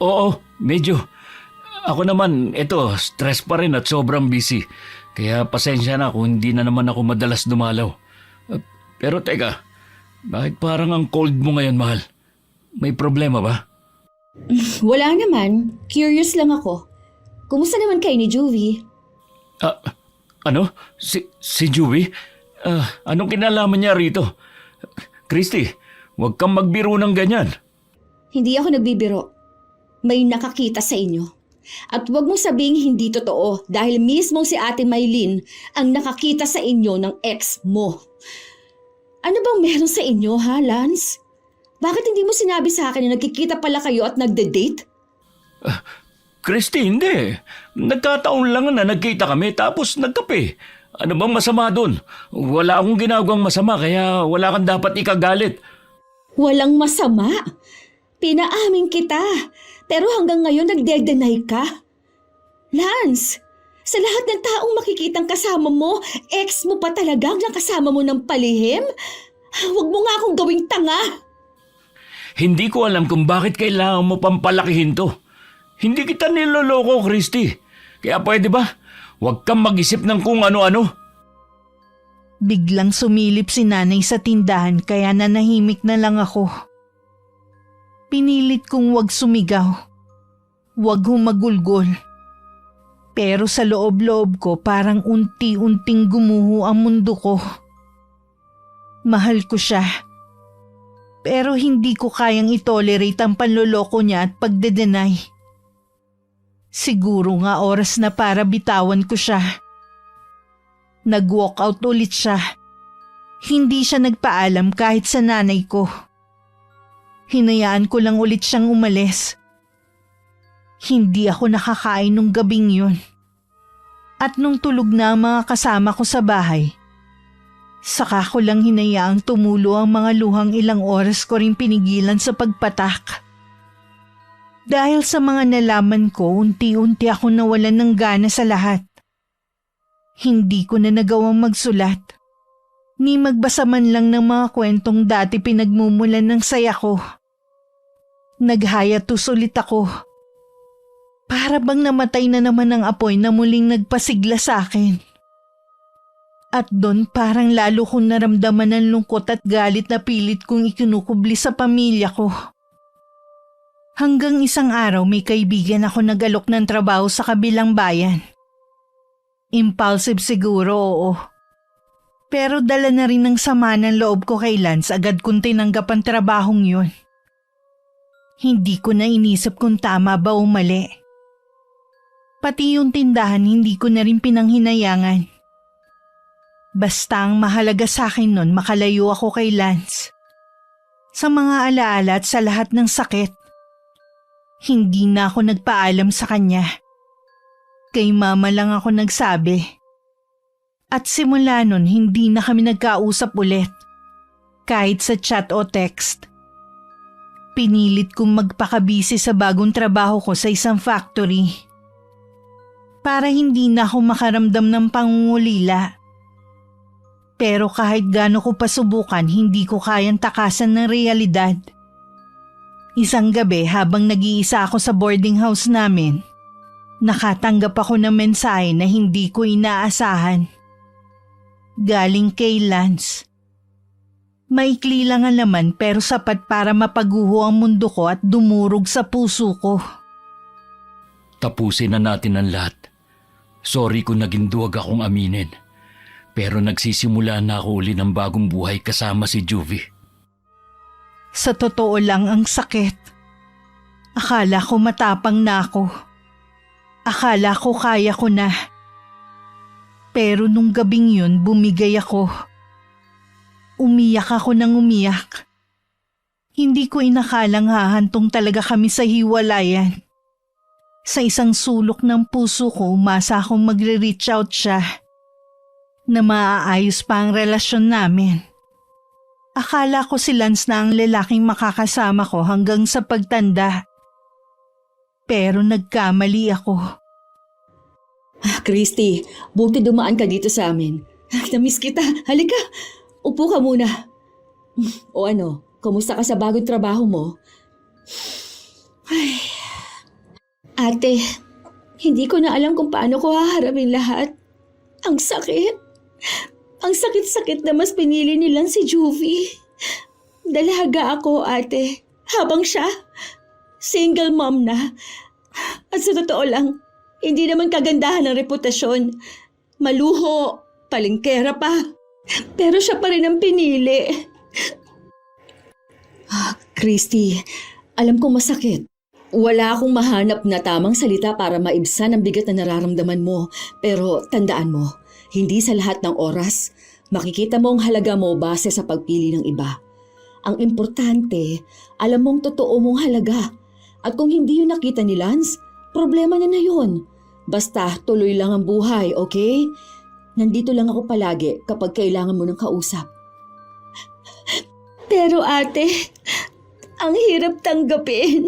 Oo, medyo. Ako naman, stress pa rin at sobrang busy. Kaya pasensya na kung hindi na naman ako madalas dumalaw. Pero teka, bakit parang ang cold mo ngayon, mahal? May problema ba? Wala naman. Curious lang ako. Kumusta naman kayo ni Juvie? Ano? Si Joey? Anong kinalaman niya rito? Christy, huwag kang magbiro ng ganyan. Hindi ako nagbibiro. May nakakita sa inyo. At huwag mong sabing hindi totoo dahil mismo si Ate Maylin ang nakakita sa inyo ng ex mo. Ano bang meron sa inyo, ha, Lance? Bakit hindi mo sinabi sa akin na nagkikita pala kayo at nagde-date? Christy, hindi. Nagkataon lang na nagkita kami tapos nagkape. Ano bang masama doon? Wala akong ginagawang masama kaya wala kang dapat ikagalit. Walang masama. Pinaamin kita. Pero hanggang ngayon nagde-deny ka. Lance, sa lahat ng taong makikitang kasama mo, ex mo pa talagang nakasama mo ng palihim? Huwag mo nga akong gawing tanga. Hindi ko alam kung bakit kailangan mo pampalakihin to. Hindi kita niloloko, Christy. Kaya pwede ba? Huwag kang mag-isip ng kung ano-ano. Biglang sumilip si nanay sa tindahan kaya nanahimik na lang ako. Pinilit kong wag sumigaw. Wag humagulgol. Pero sa loob-loob ko parang unti-unting gumuho ang mundo ko. Mahal ko siya. Pero hindi ko kayang itolerate ang panloloko niya at pagdedenay. Siguro nga oras na para bitawan ko siya. Nag-walk out ulit siya. Hindi siya nagpaalam kahit sa nanay ko. Hinayaan ko lang ulit siyang umalis. Hindi ako nakakain nung gabing yun. At nung tulog na ang mga kasama ko sa bahay, saka ko lang hinayaang tumulo ang mga luhang ilang oras ko rin pinigilan sa pagpatak. Dahil sa mga nalaman ko, unti-unti ako nawalan ng gana sa lahat. Hindi ko na nagawang magsulat, ni magbasa man lang ng mga kwentong dati pinagmumulan ng saya ko. Naghayatus ulit ako. Para bang namatay na naman ang apoy na muling nagpasigla sa akin. At doon parang lalo kong naramdaman ang lungkot at galit na pilit kong ikinukubli sa pamilya ko. Hanggang isang araw may kaibigan ako nag-alok ng trabaho sa kabilang bayan. Impulsive siguro, oo. Pero dala na rin ng sama ng loob ko kay Lance agad kong tinanggap ang trabahong yun. Hindi ko na inisip kung tama ba o mali. Pati yung tindahan hindi ko na rin pinanghinayangan. Basta ang mahalaga sa akin nun makalayo ako kay Lance. Sa mga alaala at sa lahat ng sakit. Hindi na ako nagpaalam sa kanya. Kay mama lang ako nagsabi. At simula nun hindi na kami nagkausap ulit. Kahit sa chat o text. Pinilit kong magpakabisi sa bagong trabaho ko sa isang factory. Para hindi na ako makaramdam ng pangungulila. Pero kahit gaano ko pasubukan, hindi ko kayang takasan ng realidad. Isang gabi habang nag-iisa ako sa boarding house namin, nakatanggap ako ng mensahe na hindi ko inaasahan. Galing kay Lance. Maikli lang ang laman pero sapat para mapaguho ang mundo ko at dumurog sa puso ko. Tapusin na natin ang lahat. Sorry kung naging duwag akong aminin. Pero nagsisimula na ako uli ng bagong buhay kasama si Juvie. Sa totoo lang ang sakit. Akala ko matapang na ako. Akala ko kaya ko na. Pero nung gabing yun bumigay ako. Umiyak ako ng umiyak. Hindi ko inakalang hahantong talaga kami sa hiwalayan. Sa isang sulok ng puso ko umasa akong magre-reach out siya. Na maaayos pa ang relasyon namin. Akala ko si Lance na ang lalaking makakasama ko hanggang sa pagtanda. Pero nagkamali ako. Christy, buti dumaan ka dito sa amin. Namiss kita. Halika, upo ka muna. O ano, kumusta ka sa bagong trabaho mo? Ay. Ate, hindi ko na alam kung paano ko haharapin lahat. Ang sakit. Ang sakit-sakit na mas pinili nilang si Juvie. Dalaga ako, ate. Habang siya, single mom na. At sa totoo lang, hindi naman kagandahan ng reputasyon. maluho, palengkera pa. Pero siya pa rin ang pinili. Christy, alam kong masakit. Wala akong mahanap na tamang salita para maibsan ang bigat na nararamdaman mo. Pero tandaan mo, hindi sa lahat ng oras, makikita mo ang halaga mo base sa pagpili ng iba. Ang importante, alam mong totoo mong halaga. At kung hindi yun nakita ni Lance, problema niya na yun. Basta tuloy lang ang buhay, okay? Nandito lang ako palagi kapag kailangan mo ng kausap. Pero ate, ang hirap tanggapin.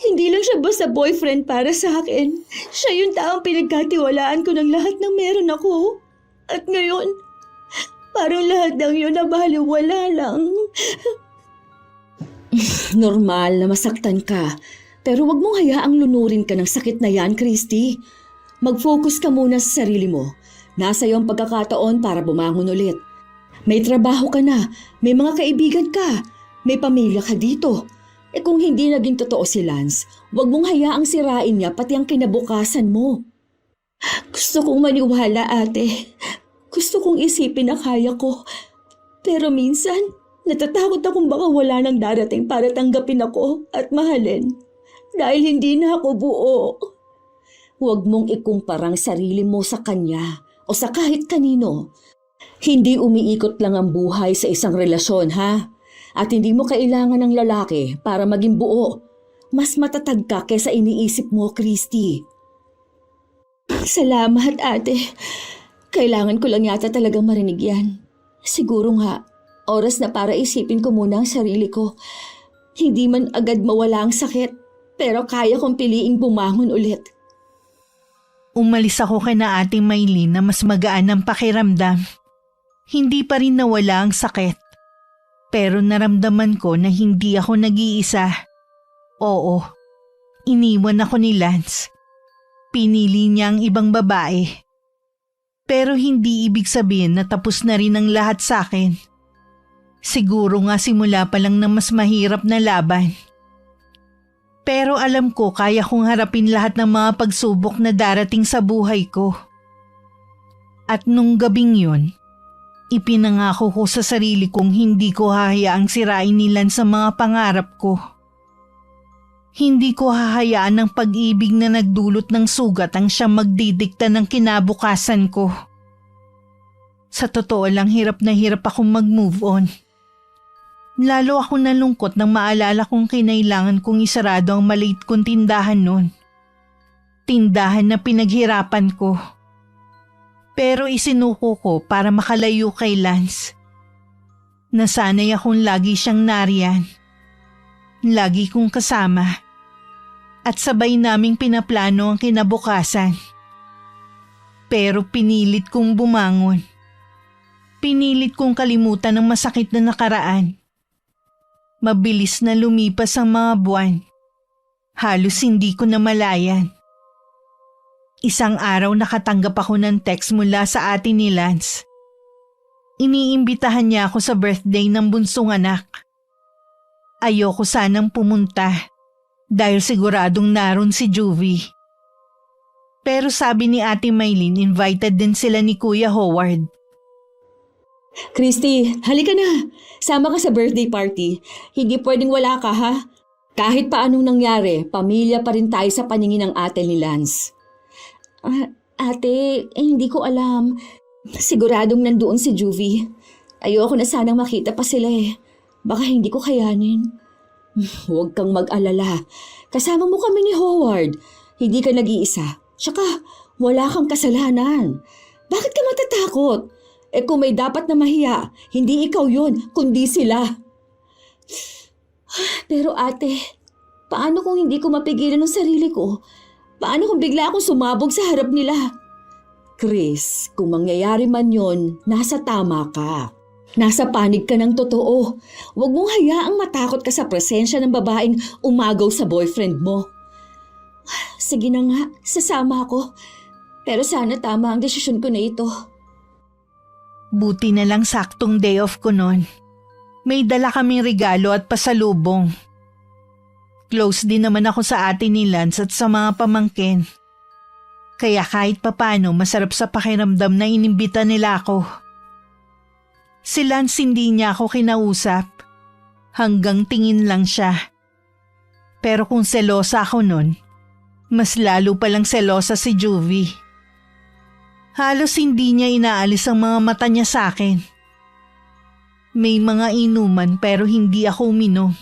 Hindi lang siya basta boyfriend para sa akin. Siya yung taong pinagkatiwalaan ko ng lahat ng meron ako. At ngayon, parang lahat ng yun nabaliwala lang. Normal na masaktan ka. Pero wag mong hayaang lunurin ka ng sakit na yan, Christy. Mag-focus ka muna sa sarili mo. Nasa iyo ang pagkakataon para bumangon ulit. May trabaho ka na, may mga kaibigan ka, may pamilya ka dito. Kung hindi naging totoo si Lance, wag mong hayaang sirain niya pati ang kinabukasan mo. Gusto kong maniwala, ate. Gusto kong isipin na kaya ko. Pero minsan, natatakot akong baka wala nang darating para tanggapin ako at mahalin. Dahil hindi na ako buo. Huwag mong ikumpara ang sarili mo sa kanya o sa kahit kanino. Hindi umiikot lang ang buhay sa isang relasyon, ha? At hindi mo kailangan ng lalaki para maging buo. Mas matatag ka kaysa iniisip mo, Christy. Salamat, ate. Kailangan ko lang yata talagang marinig yan. Siguro nga, oras na para isipin ko muna ang sarili ko. Hindi man agad mawala ang sakit, pero kaya kong piliing bumangon ulit. Umalis ako kay na Ate Maylin na mas magaan ang pakiramdam. Hindi pa rin nawala ang sakit. Pero naramdaman ko na hindi ako nag-iisa. Oo, iniwan ako ni Lance. Pinili niya ang ibang babae. Pero hindi ibig sabihin na tapos na rin ang lahat sa akin. Siguro nga simula pa lang na mas mahirap na laban. Pero alam ko kaya kong harapin lahat ng mga pagsubok na darating sa buhay ko. At nung gabing yun, ipinangako ko sa sarili kong hindi ko hahayaang sirain nila sa mga pangarap ko. Hindi ko hahayaan ng pag-ibig na nagdulot ng sugat ang siyang magdidikta ng kinabukasan ko. Sa totoo lang hirap na hirap akong mag-move on. Lalo ako nalungkot nang maalala kong kinailangan kong isarado ang maliit kong tindahan noon. Tindahan na pinaghirapan ko. Pero isinuko ko para makalayo kay Lance. Nasanay akong lagi siyang nariyan. Lagi kong kasama. At sabay naming pinaplano ang kinabukasan. Pero pinilit kong bumangon. Pinilit kong kalimutan ang masakit na nakaraan. Mabilis na lumipas ang mga buwan. Halos hindi ko namalayan. Isang araw nakatanggap ako ng text mula sa ate ni Lance. Iniimbitahan niya ako sa birthday ng bunsong anak. Ayoko sanang pumunta dahil siguradong naroon si Juvie. Pero sabi ni Ate Maylin, invited din sila ni Kuya Howard. Christy, halika na. Sama ka sa birthday party. Hindi pwedeng wala ka, ha? Kahit pa anong nangyari, pamilya pa rin tayo sa paningin ng ate ni Lance. Ate, hindi ko alam. Siguradong nandoon si Juvie. Ayoko na sanang makita pa sila eh. Baka hindi ko kayanin. Huwag kang mag-alala. Kasama mo kami ni Howard. Hindi ka nag-iisa. Tsaka, wala kang kasalanan. Bakit ka matatakot? Kung may dapat na mahiya, hindi ikaw yun, kundi sila. Pero ate, paano kung hindi ko mapigilan ng sarili ko? Paano kung bigla akong sumabog sa harap nila? Chris, kung mangyayari man yon, nasa tama ka. Nasa panig ka ng totoo. Huwag mong hayaang matakot ka sa presensya ng babaeng umagaw sa boyfriend mo. Sige na nga, sasama ako. Pero sana tama ang desisyon ko na ito. Buti na lang saktong day off ko noon. May dala kaming regalo at pasalubong. Close din naman ako sa ate ni Lance at sa mga pamangkin. Kaya kahit papano masarap sa pakiramdam na inimbita nila ako. Si Lance hindi niya ako kinausap. Hanggang tingin lang siya. Pero kung selosa ako nun, mas lalo palang selosa si Juvie. Halos hindi niya inaalis ang mga mata niya sa akin. May mga inuman pero hindi ako uminom.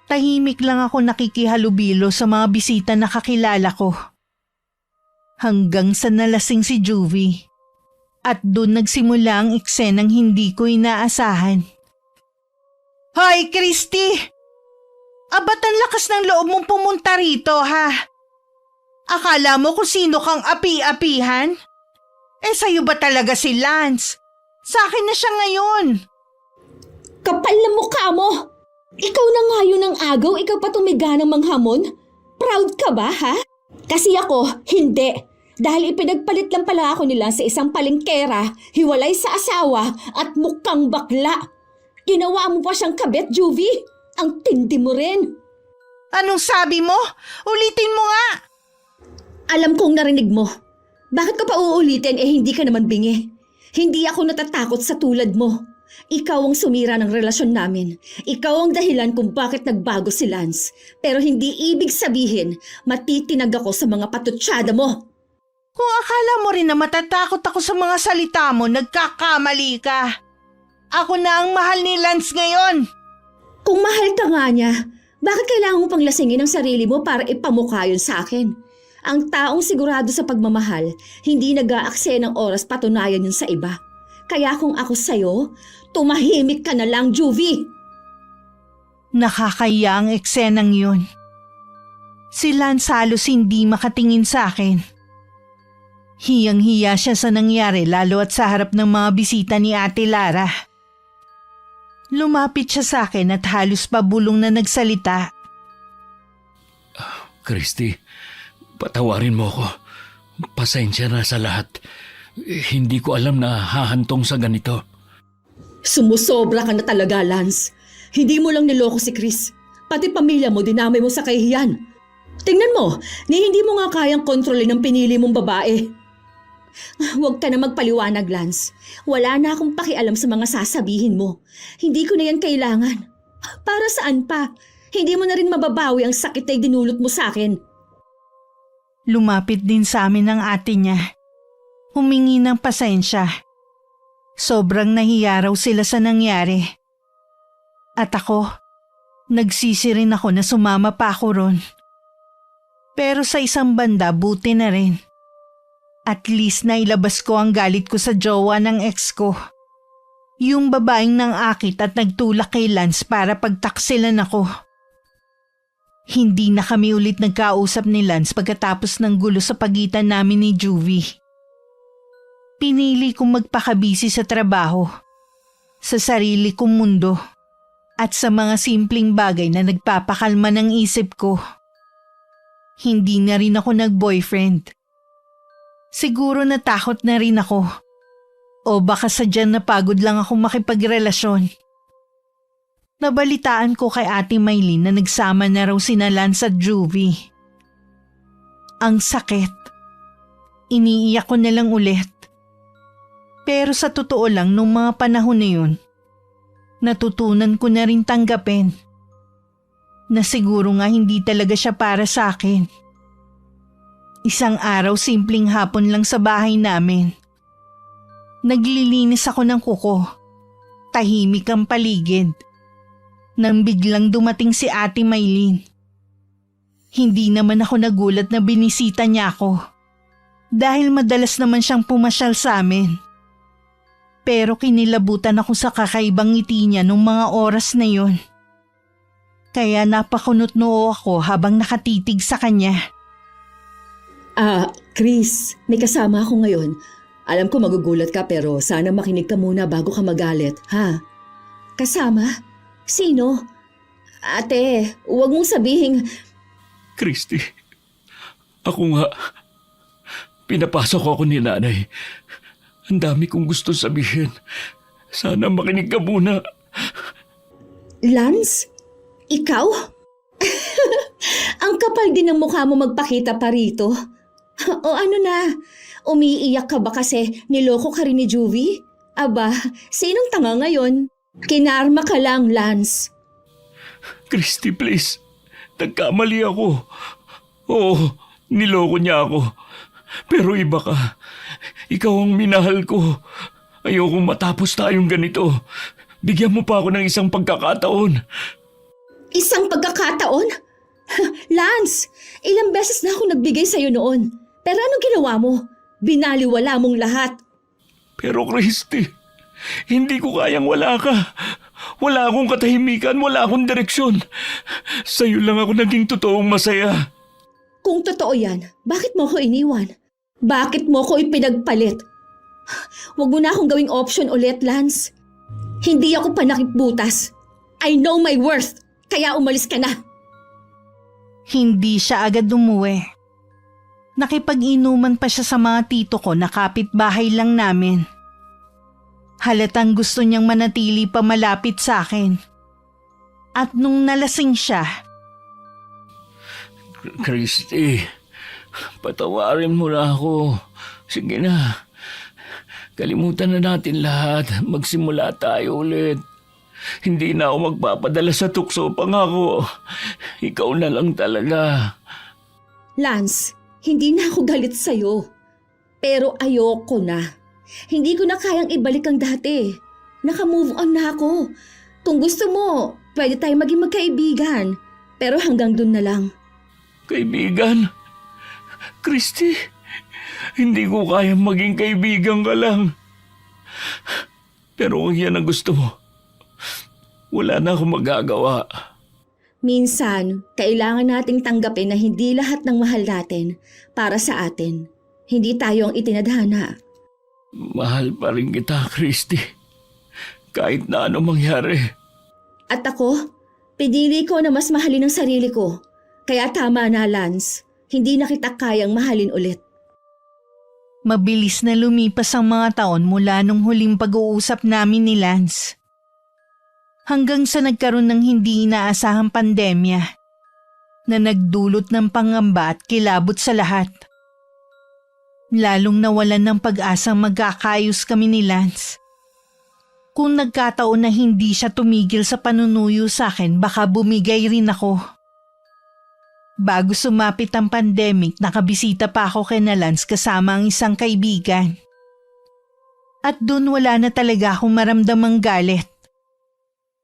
Tahimik lang ako nakikihalubilo sa mga bisita na kakilala ko. Hanggang sa nalasing si Juvie. At doon nagsimula ang eksenang hindi ko inaasahan. Hoy, Christy! Abat ang lakas ng loob mong pumunta rito, ha? Akala mo kung sino kang api-apihan? Sa'yo ba talaga si Lance? Sa akin na siya ngayon. Kapal na mukha mo! Ikaw na nga yun ang agaw, ikaw pa tumiga ng manghamon? Proud ka ba, ha? Kasi ako, hindi. Dahil ipinagpalit lang pala ako nila sa isang palengkera, hiwalay sa asawa at mukhang bakla. Ginawa mo pa siyang kabet, Juvie. Ang tindi mo rin. Anong sabi mo? Ulitin mo nga! Alam kong narinig mo. Bakit ka pa uulitin hindi ka naman bingi? Hindi ako natatakot sa tulad mo. Ikaw ang sumira ng relasyon namin. Ikaw ang dahilan kung bakit nagbago si Lance. Pero hindi ibig sabihin matitinag ako sa mga patutsada mo. Kung akala mo rin na matatakot ako sa mga salita mo, nagkakamali ka. Ako na ang mahal ni Lance ngayon. Kung mahal ka nga niya, bakit kailangan mo pang lasingin ang sarili mo para ipamukha yun sa akin? Ang taong sigurado sa pagmamahal, hindi nag-aaksaya ng oras patunayan yun sa iba. Kaya kung ako sa'yo, tumahimik ka na lang, Juvie. Nakakaya ang eksenang yun. Si Lance halos hindi makatingin sa akin. Hiyang-hiya siya sa nangyari lalo at sa harap ng mga bisita ni Ate Lara. Lumapit siya sa akin at halos pabulong na nagsalita. Christy, patawarin mo ako. Pasensya na sa lahat. Hindi ko alam na hahantong sa ganito. Sumusobra ka na talaga, Lance. Hindi mo lang niloko si Chris. Pati pamilya mo dinamay mo sa kahihiyan. Tingnan mo, hindi mo nga kayang kontrolin ang pinili mong babae. Huwag ka na magpaliwanag, Lance. Wala na akong pakialam sa mga sasabihin mo. Hindi ko na yan kailangan. Para saan pa? Hindi mo na rin mababawi ang sakit na dinulot mo sa akin. Lumapit din sa amin ang ate niya. Humingi ng pasensya. Sobrang nahiya raw sila sa nangyari. At ako, nagsisi rin ako na sumama pa ako ron. Pero sa isang banda, buti na rin. At least nailabas ko ang galit ko sa jowa ng ex ko. Yung babaeng nang akit at nagtulak kay Lance para pagtaksilan ako. Hindi na kami ulit nagkausap ni Lance pagkatapos ng gulo sa pagitan namin ni Juvie. Pinili kong magpakabisi sa trabaho, sa sarili kong mundo, at sa mga simpleng bagay na nagpapakalma ng isip ko. Hindi na rin ako nag-boyfriend. Siguro natakot na rin ako. O baka sadyang napagod lang akong makipagrelasyon. Nabalitaan ko kay Ate Maylin na nagsama na raw sina Lance at Juvie. Ang sakit. Iniiyak ko na lang ulit. Pero sa totoo lang nung mga panahon na yun, natutunan ko na rin tanggapin. Na siguro nga hindi talaga siya para sa akin. Isang araw simpleng hapon lang sa bahay namin. Naglilinis ako ng kuko. Tahimik ang paligid. Nang biglang dumating si Ate Maylin. Hindi naman ako nagulat na binisita niya ako. Dahil madalas naman siyang pumasyal sa amin. Pero kinilabutan ako sa kakaibang ngiti niya nung mga oras na yun. Kaya napakunot noo ako habang nakatitig sa kanya. Chris, may kasama ako ngayon. Alam ko magugulat ka pero sana makinig ka muna bago ka magalit, ha? Kasama? Sino? Ate, huwag mong sabihing... Christy, ako nga. Pinapasok ako ni nanay. Ang dami kong gusto sabihin. Sana makinig ka muna. Lance? Ikaw? Ang kapal din ng mukha mo magpakita pa rito. O ano na? Umiiyak ka ba kasi niloko ka rin ni Juvie? Aba, sinong tanga ngayon? Kinarma ka lang, Lance. Christy, please. Nagkamali ako. Oo, niloko niya ako. Pero iba ka. Ikaw ang minahal ko. Ayokong matapos tayong ganito. Bigyan mo pa ako ng isang pagkakataon. Isang pagkakataon? Lance, ilang beses na ako nagbigay sa'yo noon. Pero anong ginawa mo? Binaliwala mong lahat. Pero Christy, hindi ko kayang wala ka. Wala akong katahimikan, wala akong direksyon. Sa'yo lang ako naging totoong masaya. Kung totoo yan, bakit mo ko iniwan? Bakit mo ko ipinagpalit? Huwag mo na akong gawing option ulit, Lance. Hindi ako panakipbutas. I know my worth, kaya umalis ka na. Hindi siya agad umuwi. Nakipag-inuman pa siya sa mga tito ko na kapitbahay lang namin. Halatang gusto niyang manatili pa malapit sa akin. At nung nalasing siya, Christy, patawarin mo na ako. Sige na. Kalimutan na natin lahat. Magsimula tayo ulit. Hindi na ako magpapadala sa tukso, pangako. Ikaw na lang talaga. Lance, hindi na ako galit sa'yo. Pero ayoko na. Hindi ko na kayang ibalik ang dati. Naka-move on na ako. Kung gusto mo, pwede tayo maging magkaibigan. Pero hanggang dun na lang. Kaibigan? Christy, hindi ko kayang maging kaibigan ka lang. Pero kung yan ang gusto mo, wala na akong magagawa. Minsan, kailangan nating tanggapin na hindi lahat ng mahal natin para sa atin. Hindi tayo ang itinadhana. Mahal pa rin kita, Christy. Kahit na ano mangyari. At ako, pinili ko na mas mahalin ang sarili ko. Kaya tama na, Lance. Hindi na kita kayang mahalin ulit. mabilis na lumipas ang mga taon mula nung huling pag-uusap namin ni Lance. Hanggang sa nagkaroon ng hindi inaasahang pandemya na nagdulot ng pangamba at kilabot sa lahat. Lalong nawalan ng pag-asang magkakayos kami ni Lance. Kung nagkataon na hindi siya tumigil sa panunuyo sa akin, baka bumigay rin ako. Bago sumapit ang pandemic, nakabisita pa ako kay Lance kasama ang isang kaibigan. At doon wala na talaga akong maramdamang galit.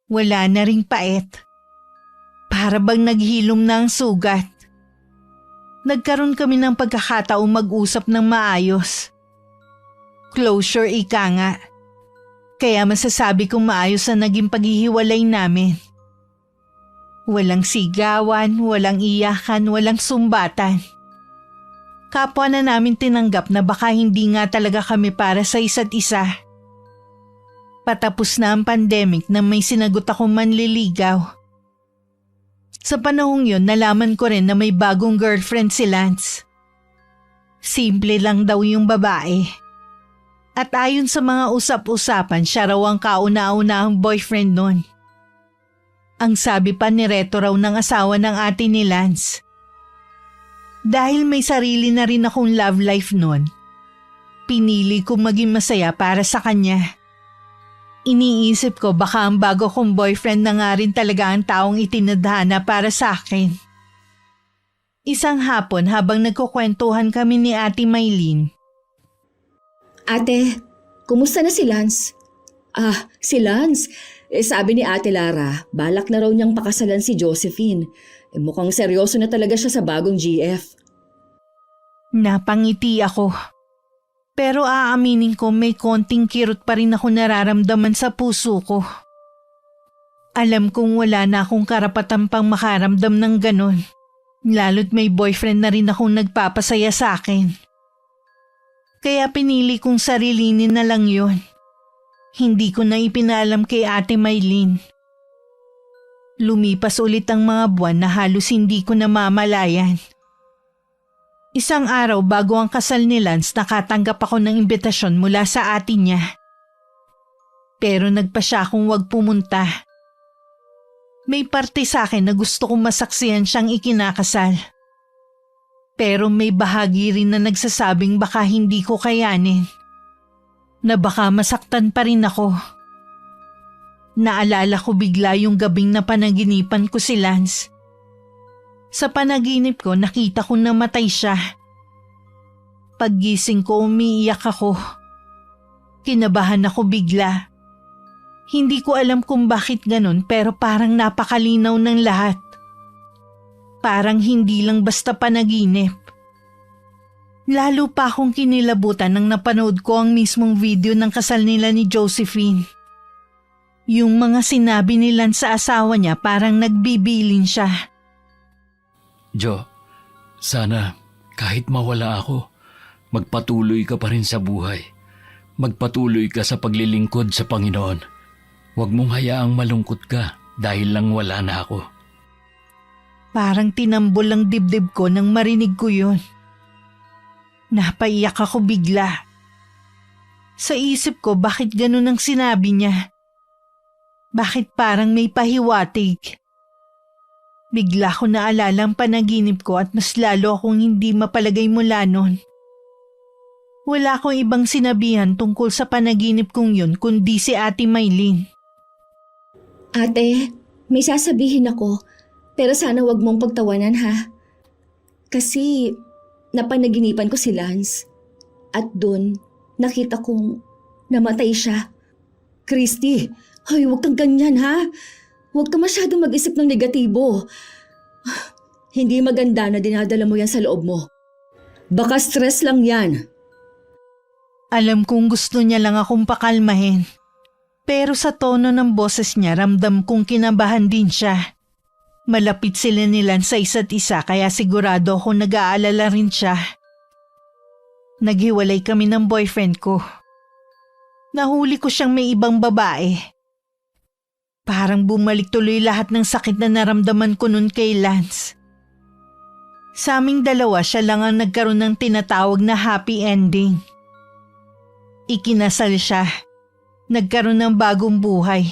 Wala na ring pait. Para bang naghilom na ang sugat. Nagkaroon kami ng pagkakataong mag-usap ng maayos. Closure ika nga. Kaya masasabi kong maayos na naging paghihiwalay namin. Walang sigawan, walang iyakan, walang sumbatan. Kapwa na namin tinanggap na baka hindi nga talaga kami para sa isa't isa. Patapos na ang pandemic na may sinagot akong manliligaw. Sa panahong yon, nalaman ko rin na may bagong girlfriend si Lance. Simple lang daw yung babae. At ayon sa mga usap-usapan, siya raw ang kauna-unahang boyfriend nun. Ang sabi pa ni Reto raw ng asawa ng ate ni Lance. Dahil may sarili na rin akong love life nun, pinili kong maging masaya para sa kanya. Iniisip ko baka ang bago kong boyfriend na nga rin talaga ang taong itinadhana para sa akin. Isang hapon habang nagkukwentuhan kami ni Ate Maylene. Ate, kumusta na si Lance? Si Lance. Sabi ni Ate Lara, balak na raw niyang pakasalan si Josephine. Mukhang seryoso na talaga siya sa bagong GF. Napangiti ako. Pero aaminin ko may konting kirot pa rin ako nararamdaman sa puso ko. Alam kong wala na akong karapatan pang makaramdam ng ganon. Lalo't may boyfriend na rin akong nagpapasaya sa akin. Kaya pinili kong sarilinin na lang yun. Hindi ko na ipinaalam kay Ate Maylene. Lumipas ulit ang mga buwan na halos hindi ko namamalayan. Isang araw bago ang kasal ni Lance, nakatanggap ako ng imbitasyon mula sa ate niya. Pero nagpa siya akong huwag pumunta. May parte sa akin na gusto kong masaksihan siyang ikinakasal. Pero may bahagi rin na nagsasabing baka hindi ko kayanin. Na baka masaktan pa rin ako. Naalala ko bigla yung gabing na panaginipan ko si Lance. Sa panaginip ko nakita ko namatay siya. Paggising ko umiiyak ako. Kinabahan ako bigla. Hindi ko alam kung bakit ganun pero parang napakalinaw ng lahat. Parang hindi lang basta panaginip. Lalo pa akong kinilabutan nang napanood ko ang mismong video ng kasal nila ni Josephine. Yung mga sinabi ni Lance sa asawa niya parang nagbibilin siya. Jo, sana kahit mawala ako, magpatuloy ka pa rin sa buhay. Magpatuloy ka sa paglilingkod sa Panginoon. Huwag mong hayaang malungkot ka dahil lang wala na ako. Parang tinambol ang dibdib ko nang marinig ko yun. Napaiyak ako bigla. Sa isip ko bakit ganun ang sinabi niya? Bakit parang may pahiwatig? Bigla ko naalala ang panaginip ko at mas lalo akong hindi mapalagay mula nun. Wala akong ibang sinabihan tungkol sa panaginip kong yun kundi si Ate Maylin. Ate, may sasabihin ako, pero sana wag mong pagtawanan ha. Kasi napanaginipan ko si Lance at doon nakita kong namatay siya. Christy, ay wag kang ganyan ha. Huwag ka masyadong mag-isip ng negatibo. Hindi maganda na dinadala mo yan sa loob mo. Baka stress lang yan. Alam kong gusto niya lang akong pakalmahin. Pero sa tono ng boses niya ramdam kong kinabahan din siya. Malapit sila nila sa isa't isa kaya sigurado akong nag-aalala rin siya. Naghiwalay kami ng boyfriend ko. Nahuli ko siyang may ibang babae. Parang bumalik tuloy lahat ng sakit na naramdaman ko nun kay Lance. Sa aming dalawa siya lang ang nagkaroon ng tinatawag na happy ending. Ikinasal siya. Nagkaroon ng bagong buhay.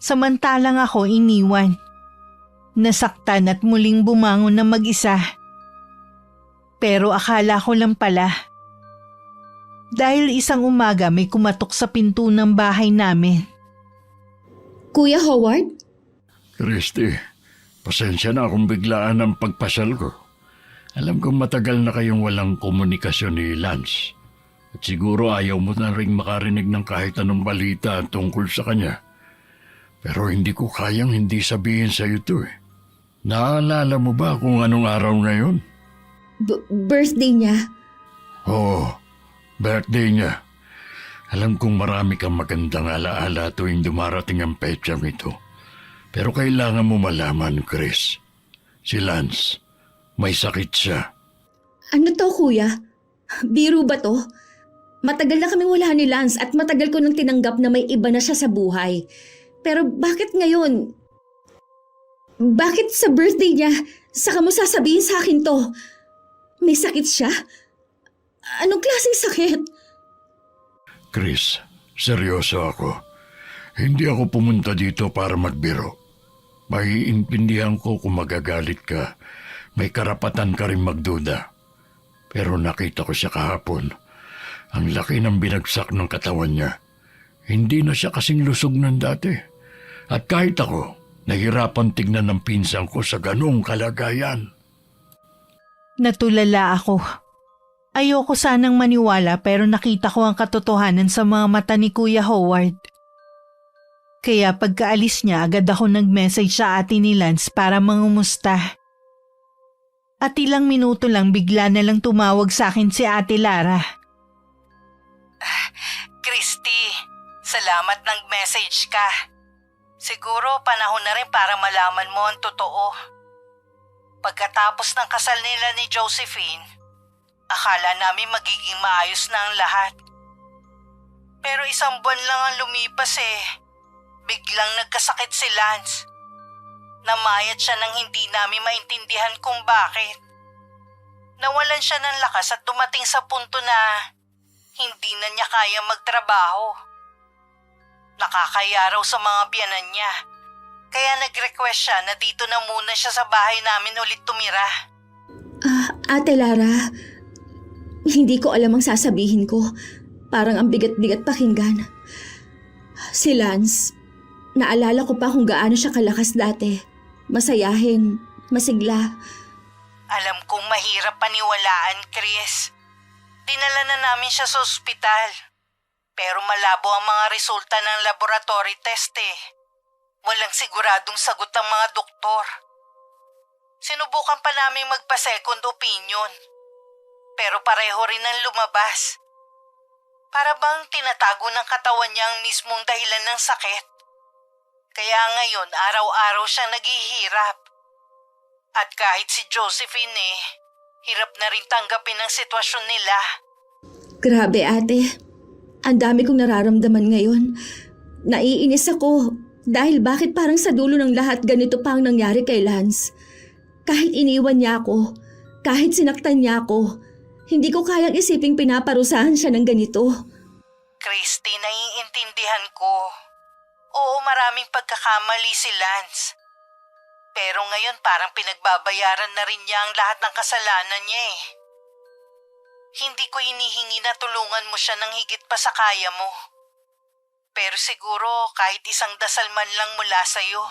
Samantalang ako iniwan. Nasaktan at muling bumangon na mag-isa. Pero akala ko lang pala. Dahil isang umaga may kumatok sa pinto ng bahay namin. Kuya Howard? Christy, pasensya na kung biglaan ang pagpasal ko. Alam kong matagal na kayong walang komunikasyon ni Lance. At siguro ayaw mo na rin makarinig ng kahit anong balita tungkol sa kanya. Pero hindi ko kayang hindi sabihin sa iyo to eh. Naalala mo ba kung anong araw ngayon? Birthday niya. Oo, birthday niya. Alam kong marami kang magandang alaala tuwing dumarating ang petsang ito. Pero kailangan mo malaman, Chris. Si Lance, may sakit siya. Ano to kuya? Biro ba to? Matagal na kaming wala ni Lance at matagal ko nang tinanggap na may iba na siya sa buhay. Pero bakit ngayon? Bakit sa birthday niya, saka mo sasabihin sa akin to? May sakit siya? Anong klaseng sakit? Chris, seryoso ako. Hindi ako pumunta dito para magbiro. Maiintindihan ko kung magagalit ka. May karapatan ka rin magduda. Pero nakita ko siya kahapon. Ang laki ng binagsak ng katawan niya. Hindi na siya kasing lusog ng dati. At kahit ako, nahirapan tignan ng pinsan ko sa ganong kalagayan. Natulala ako. Ayoko sanang maniwala pero nakita ko ang katotohanan sa mga mata ni Kuya Howard. Kaya pagkaalis niya agad ako nag-message sa ate ni Lance para mangumusta. At ilang minuto lang bigla na lang tumawag sa akin si Ate Lara. Christy, salamat nag-message ka. Siguro panahon na rin para malaman mo ang totoo. Pagkatapos ng kasal nila ni Josephine, akala namin magiging maayos na ang lahat. Pero isang buwan lang ang lumipas eh. Biglang nagkasakit si Lance. Namayat siya nang hindi namin maintindihan kung bakit. Nawalan siya ng lakas at dumating sa punto na hindi na niya kaya magtrabaho. Nakakaya raw sa mga biyanan niya. Kaya nag-request siya na dito na muna siya sa bahay namin ulit tumira. Ate Lara, hindi ko alam ang sasabihin ko. Parang ang bigat-bigat pakinggan. Si Lance, naalala ko pa kung gaano siya kalakas dati. Masayahin, masigla. Alam kong mahirap paniwalaan, Chris. Dinala na namin siya sa ospital. Pero malabo ang mga resulta ng laboratory test eh. Walang siguradong sagot ang mga doktor. Sinubukan pa namin magpa-second opinion. Pero pareho rin ang lumabas. Para bang tinatago ng katawan niya ang mismong dahilan ng sakit. Kaya ngayon, araw-araw siyang naghihirap. At kahit si Josephine hirap na rin tanggapin ang sitwasyon nila. Grabe ate, ang dami kong nararamdaman ngayon. Naiinis ako dahil bakit parang sa dulo ng lahat ganito pa ang nangyari kay Lance. Kahit iniwan niya ako, kahit sinaktan niya ako, hindi ko kayang isiping pinaparusahan siya ng ganito. Christy, naiintindihan ko. Oo, maraming pagkakamali si Lance. Pero ngayon parang pinagbabayaran na rin niya ang lahat ng kasalanan niya eh. Hindi ko hinihingi na tulungan mo siya ng higit pa sa kaya mo. Pero siguro kahit isang dasal man lang mula sa'yo,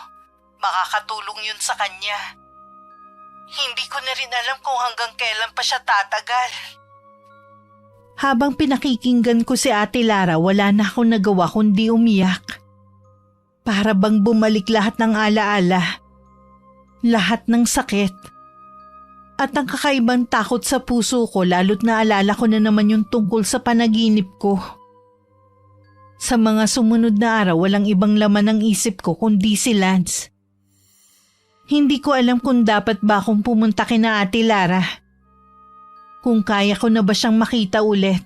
makakatulong yun sa kanya. Hindi ko na rin alam kung hanggang kailan pa siya tatagal. Habang pinakikinggan ko si Ate Lara, wala na akong nagawa kundi umiyak. Para bang bumalik lahat ng alaala. Lahat ng sakit. At ang kakaibang takot sa puso ko lalo't naalala ko na naman yung tungkol sa panaginip ko. Sa mga sumunod na araw, walang ibang laman ng isip ko kundi si Lance. Hindi ko alam kung dapat ba akong pumunta kina Ate Lara. Kung kaya ko na ba siyang makita ulit.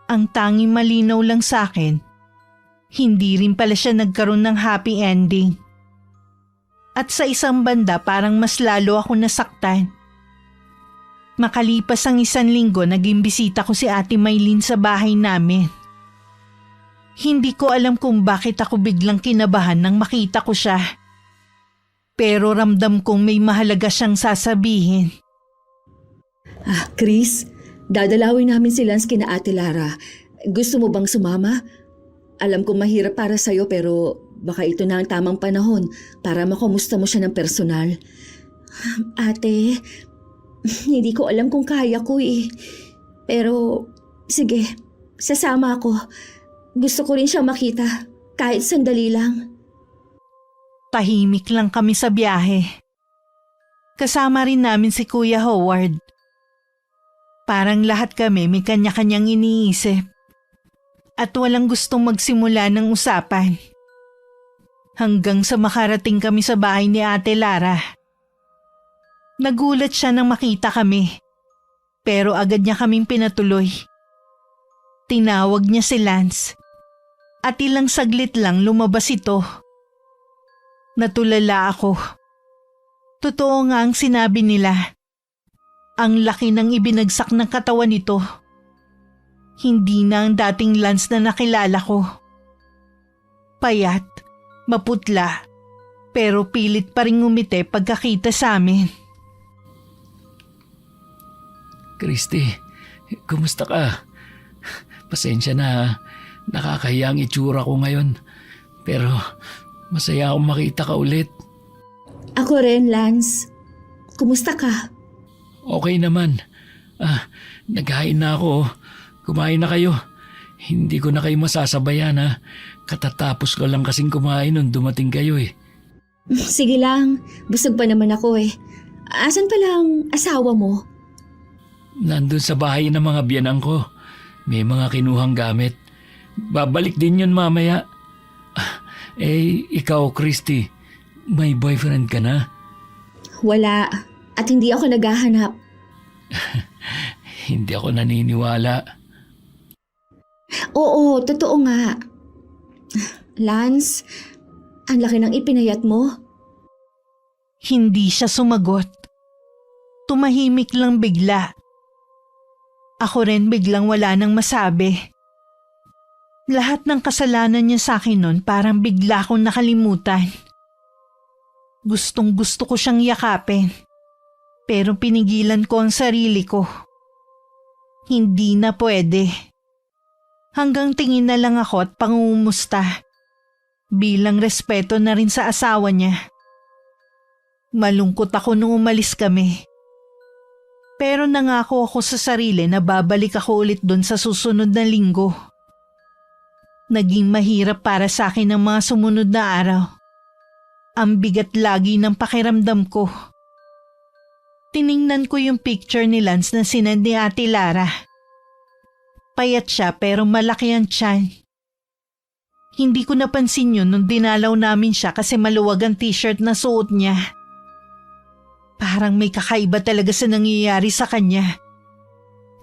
Ang tanging malinaw lang sa akin, hindi rin pala siya nagkaroon ng happy ending. At sa isang banda parang mas lalo ako nasaktan. Makalipas ang 1 linggo, naging bisita ko si Ate Maylene sa bahay namin. Hindi ko alam kung bakit ako biglang kinabahan nang makita ko siya. Pero ramdam kong may mahalaga siyang sasabihin. Chris, dadalawin namin si Lance kina Ate Lara. Gusto mo bang sumama? Alam kong mahirap para sa'yo pero baka ito na ang tamang panahon para makumusta mo siya ng personal. Ate, hindi ko alam kung kaya ko eh. Pero sige, sasama ako. Gusto ko rin siya makita, kahit sandali lang. Tahimik lang kami sa biyahe. Kasama rin namin si Kuya Howard. Parang lahat kami may kanya-kanyang iniisip. At walang gustong magsimula ng usapan. Hanggang sa makarating kami sa bahay ni Ate Lara. Nagulat siya nang makita kami. Pero agad niya kaming pinatuloy. Tinawag niya si Lance. At ilang saglit lang lumabas ito. Natulala ako. Totoo nga ang sinabi nila. Ang laki ng ibinagsak ng katawan nito. Hindi na ang dating Lance na nakilala ko. Payat, maputla, pero pilit pa rin ngumiti pagkakita sa amin. Christy, kumusta ka? Pasensya na ha. Nakakahiya ang itsura ko ngayon. Pero masaya akong makita ka ulit. Ako rin, Lance. Kumusta ka? Okay naman. Naghain na ako. Kumain na kayo. Hindi ko na kayo masasabayan ha. Katatapos ko lang kasing kumain nung dumating kayo eh. Sige lang, busog pa naman ako eh. Asan pala ang asawa mo? Nandun sa bahay ng mga biyanang ko. May mga kinuhang gamit. Babalik din yun mamaya. Ikaw, Christy, may boyfriend ka na? Wala. At hindi ako naghahanap. Hindi ako naniniwala. Oo, totoo nga. Lance, ang laki ng ipinayat mo. Hindi siya sumagot. Tumahimik lang bigla. Ako rin biglang wala nang masabi. Lahat ng kasalanan niya sa akin nun parang bigla akong nakalimutan. Gustong gusto ko siyang yakapin. Pero pinigilan ko ang sarili ko. Hindi na pwede. Hanggang tingin na lang ako at pangungumusta. Bilang respeto na rin sa asawa niya. Malungkot ako nung umalis kami. Pero nangako ako sa sarili na babalik ako ulit doon sa susunod na linggo. Naging mahirap para sa akin ang mga sumunod na araw. Ang bigat lagi ng pakiramdam ko. Tiningnan ko yung picture ni Lance na sinend ni Ate Lara. Payat siya pero malaki ang tiyan. Hindi ko napansin yun nung dinalaw namin siya kasi maluwag ang t-shirt na suot niya. Parang may kakaiba talaga sa nangyayari sa kanya.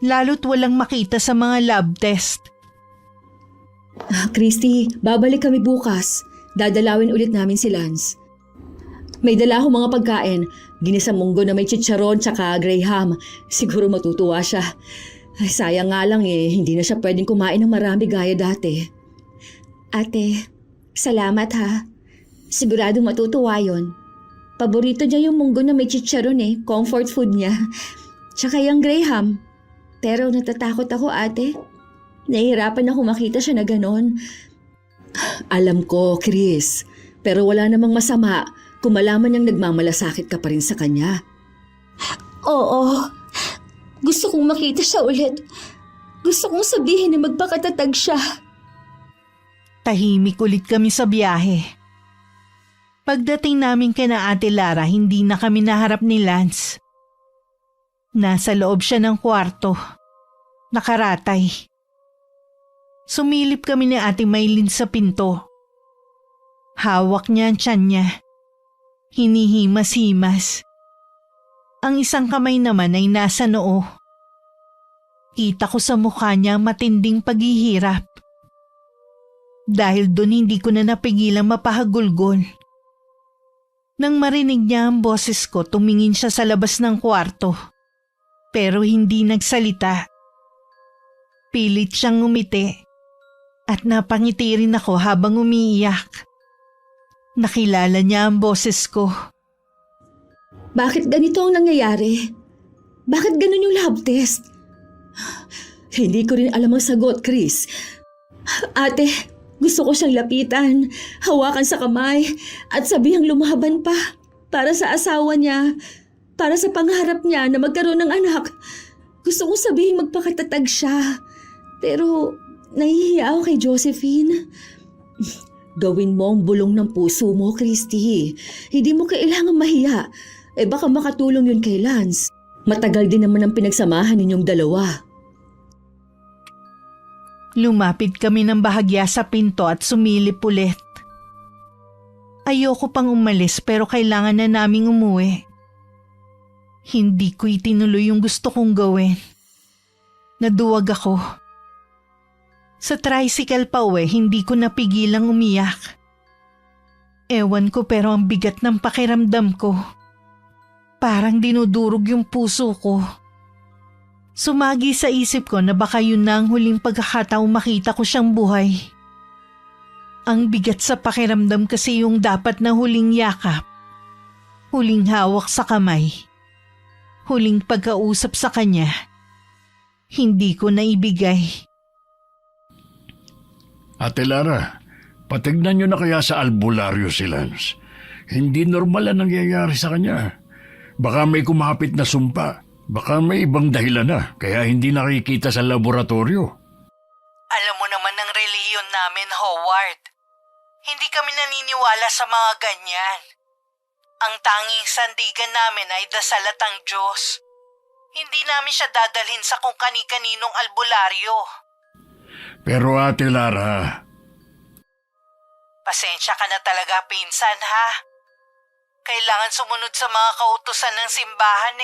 Lalo't walang makita sa mga lab test. Christy, babalik kami bukas. Dadalawin ulit namin si Lance. May dala akong mga pagkain. Ginisang munggo na may chicharon tsaka graham. Siguro matutuwa siya. Ay, sayang nga lang hindi na siya pwedeng kumain ng marami gaya dati. Ate, salamat ha. Siguradong matutuwa yon. Paborito niya yung munggo na may chicharon comfort food niya. Tsaka yung graham. Pero natatakot ako ate. Nahihirapan ako makita siya na ganon. Alam ko, Chris. Pero wala namang masama kung malaman niyang nagmamalasakit ka pa rin sa kanya. Oo. Gusto kong makita siya ulit. Gusto kong sabihin na magpakatatag siya. Tahimik ulit kami sa biyahe. Pagdating namin kina Ate Lara, hindi na kami naharap ni Lance. Nasa loob siya ng kwarto. Nakaratay. Sumilip kami ni Ate Maylin sa pinto. Hawak niya ang tiyan niya. Hinihimas-himas. Ang isang kamay naman ay nasa noo. Kita ko sa mukha niya matinding paghihirap. Dahil doon hindi ko na napigilang mapahagulgol. Nang marinig niya ang boses ko, tumingin siya sa labas ng kwarto. Pero hindi nagsalita. Pilit siyang ngumiti. At napangiti rin ako habang umiiyak. Nakilala niya ang boses ko. Bakit ganito ang nangyayari? Bakit ganun yung lab test? Hindi ko rin alam ang sagot, Chris. Ate, gusto ko siyang lapitan, hawakan sa kamay, at sabihang lumaban pa para sa asawa niya, para sa pangarap niya na magkaroon ng anak. Gusto kong sabihing magpakatatag siya. Pero nahihiya ako kay Josephine. Gawin mo ang bulong ng puso mo, Christy. Hindi mo kailangang mahiya. Baka makatulong yun kay Lance. Matagal din naman ang pinagsamahan ninyong dalawa. Lumapit kami ng bahagya sa pinto at sumilip ulit. Ayoko pang umalis pero kailangan na naming umuwi. Hindi ko itinuloy yung gusto kong gawin. Naduwag ako. Sa tricycle pa uwi, hindi ko napigilang umiyak. Ewan ko pero ang bigat ng pakiramdam ko. Parang dinudurog yung puso ko. Sumagi sa isip ko na baka yun na ang huling pagkakataong makita ko siyang buhay. Ang bigat sa pakiramdam kasi yung dapat na huling yakap. Huling hawak sa kamay. Huling pagkausap sa kanya. Hindi ko naibigay. Ate Lara, patignan niyo na kaya sa albularyo si Lance. Hindi normal ang nangyayari sa kanya. Baka may kumapit na sumpa. Baka may ibang dahilan na, kaya hindi nakikita sa laboratorio. Alam mo naman ang relihiyon namin, Howard. Hindi kami naniniwala sa mga ganyan. Ang tanging sandigan namin ay dasal at ang Diyos. Hindi namin siya dadalhin sa kung kani-kaninong albularyo. Pero Ate Lara... Pasensya ka na talaga, pinsan, ha? Kailangan sumunod sa mga kautusan ng simbahan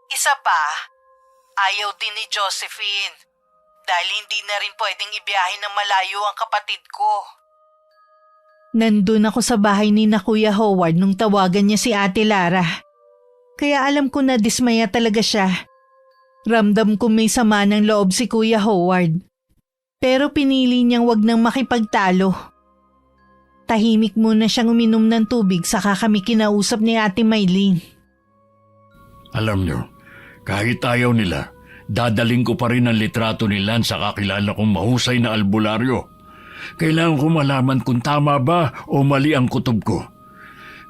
Isa pa, ayaw din ni Josephine dahil hindi na rin pwedeng ibiyahe ng malayo ang kapatid ko. Nandun ako sa bahay ni na Kuya Howard nung tawagan niya si Ate Lara. Kaya alam ko na dismaya talaga siya. Ramdam ko may sama ng loob si Kuya Howard. Pero pinili niyang wag nang makipagtalo. Tahimik muna siyang uminom ng tubig saka kami kinausap ni Ate Maylin. Alam nyo, kahit ayaw nila, dadaling ko pa rin ang litrato ni Lance sa kakilala kong mahusay na albularyo. Kailangan ko malaman kung tama ba o mali ang kutob ko.